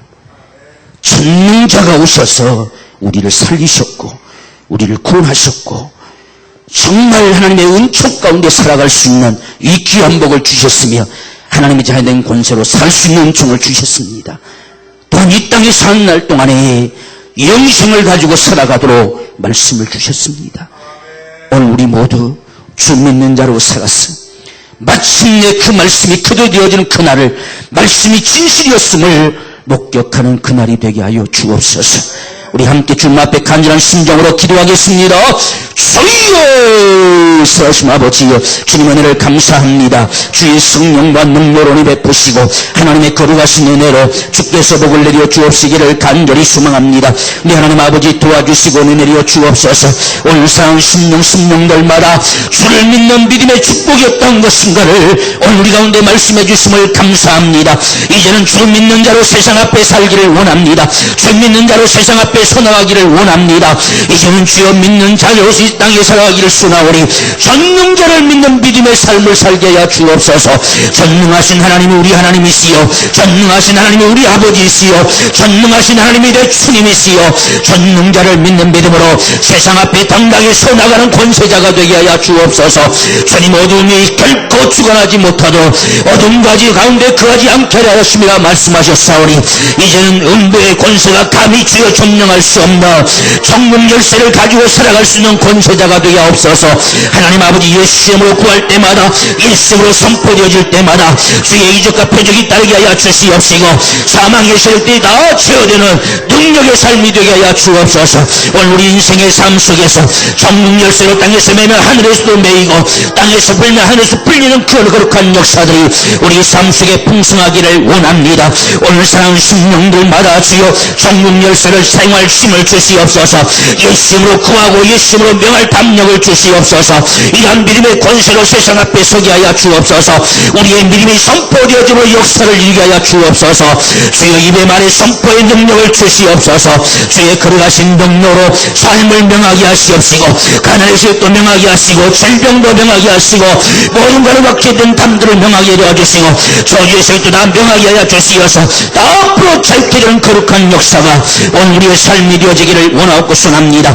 전능자가 오셔서 우리를 살리셨고 우리를 구원하셨고 정말 하나님의 은총 가운데 살아갈 수 있는 이 귀한 복을 주셨으며 하나님의 자녀된 권세로 살 수 있는 은총을 주셨습니다. 또한 이 땅에 사는 날 동안에 영생을 가지고 살아가도록 말씀을 주셨습니다. 오늘 우리 모두 주 믿는 자로 살았어 마침내 그 말씀이 거두어지는 그날을, 말씀이 진실이었음을 목격하는 그날이 되게 하여 주옵소서. 우리 함께 주님 앞에 간절한 심정으로 기도하겠습니다. 주여, 살아계신 아버지여, 주님 은혜를 감사합니다. 주의 성령과 능력으로 은혜 베푸시고 하나님의 거룩하신 은혜로 주께서 복을 내려 주옵시기를 간절히 소망합니다. 우리 하나님 아버지 도와주시고 은혜 내려 주옵소서. 오늘 사랑 심령들마다 주를 믿는 믿음의 축복이 어떤 것인가를 오늘 우리 가운데 말씀해 주심을 감사합니다. 이제는 주를 믿는 자로 세상 앞에 살기를 원합니다. 주 믿는 자로 세상 앞에 서나가기를 원합니다. 이제는 주여 믿는 자로 이 땅에 살아가기를 소나오니 전능자를 믿는 믿음의 삶을 살게 하여 주옵소서. 전능하신 하나님이 우리 하나님이시여, 전능하신 하나님이 우리 아버지이시여, 전능하신 하나님이 내 주님이시여, 전능자를 믿는 믿음으로 세상 앞에 당당히 서나가는 권세자가 되게 하여 주옵소서. 주님, 어둠이 결코 주관하지 못하도록 어둠 가지 가운데 거하지 않게 하였습니다 말씀하셨사오니 이제는 음부의 권세가 감히 주여 점령할 수 없나 정문 열쇠를 가지고 살아갈 수 있는 권세자가 되게 없어서 하나님 아버지 예수님으로 구할 때마다, 예수님으로 선포되어질 때마다 주의 이적과 표적이 따르게 하여 주시옵시고 사망의 세력 때 다 제어되는 능력의 삶이 되게 하여 주옵소서. 오늘 우리 인생의 삶 속에서 정문 열쇠로 땅에서 매면 하늘에서도 매이고 땅에서 불면 하늘에서 풀리는 그 거룩한 역사들이 우리 삶 속에 풍성하기를 원합니다. 오늘 사랑하는 심령들마다 주여 정문 열쇠를 사용할 힘을 주시옵소서. 예수님으로 구하고 예수님으로 명할 담력을 주시옵소서. 이러한 믿음의 권세로 세상 앞에 서게 하여 주옵소서. 우리의 믿음이 선포되어지므로 역사를 이루게 하여 주옵소서. 주여 입의 말에 선포의 능력을 주시옵소서. 주의 거룩하신 능력으로 삶을 명하게 하시옵시고 가난에서 또 명하게 하시고 질병도 명하게 하시고 모든 것을 박제된 담들을 명하게 되어주시고 저주에서 또 다 명하게 하여 주시어서 다 앞으로 짧게 되는 거룩한 역사가 오늘 우리의 삶이 되어지기를 원하옵고 소원합니다.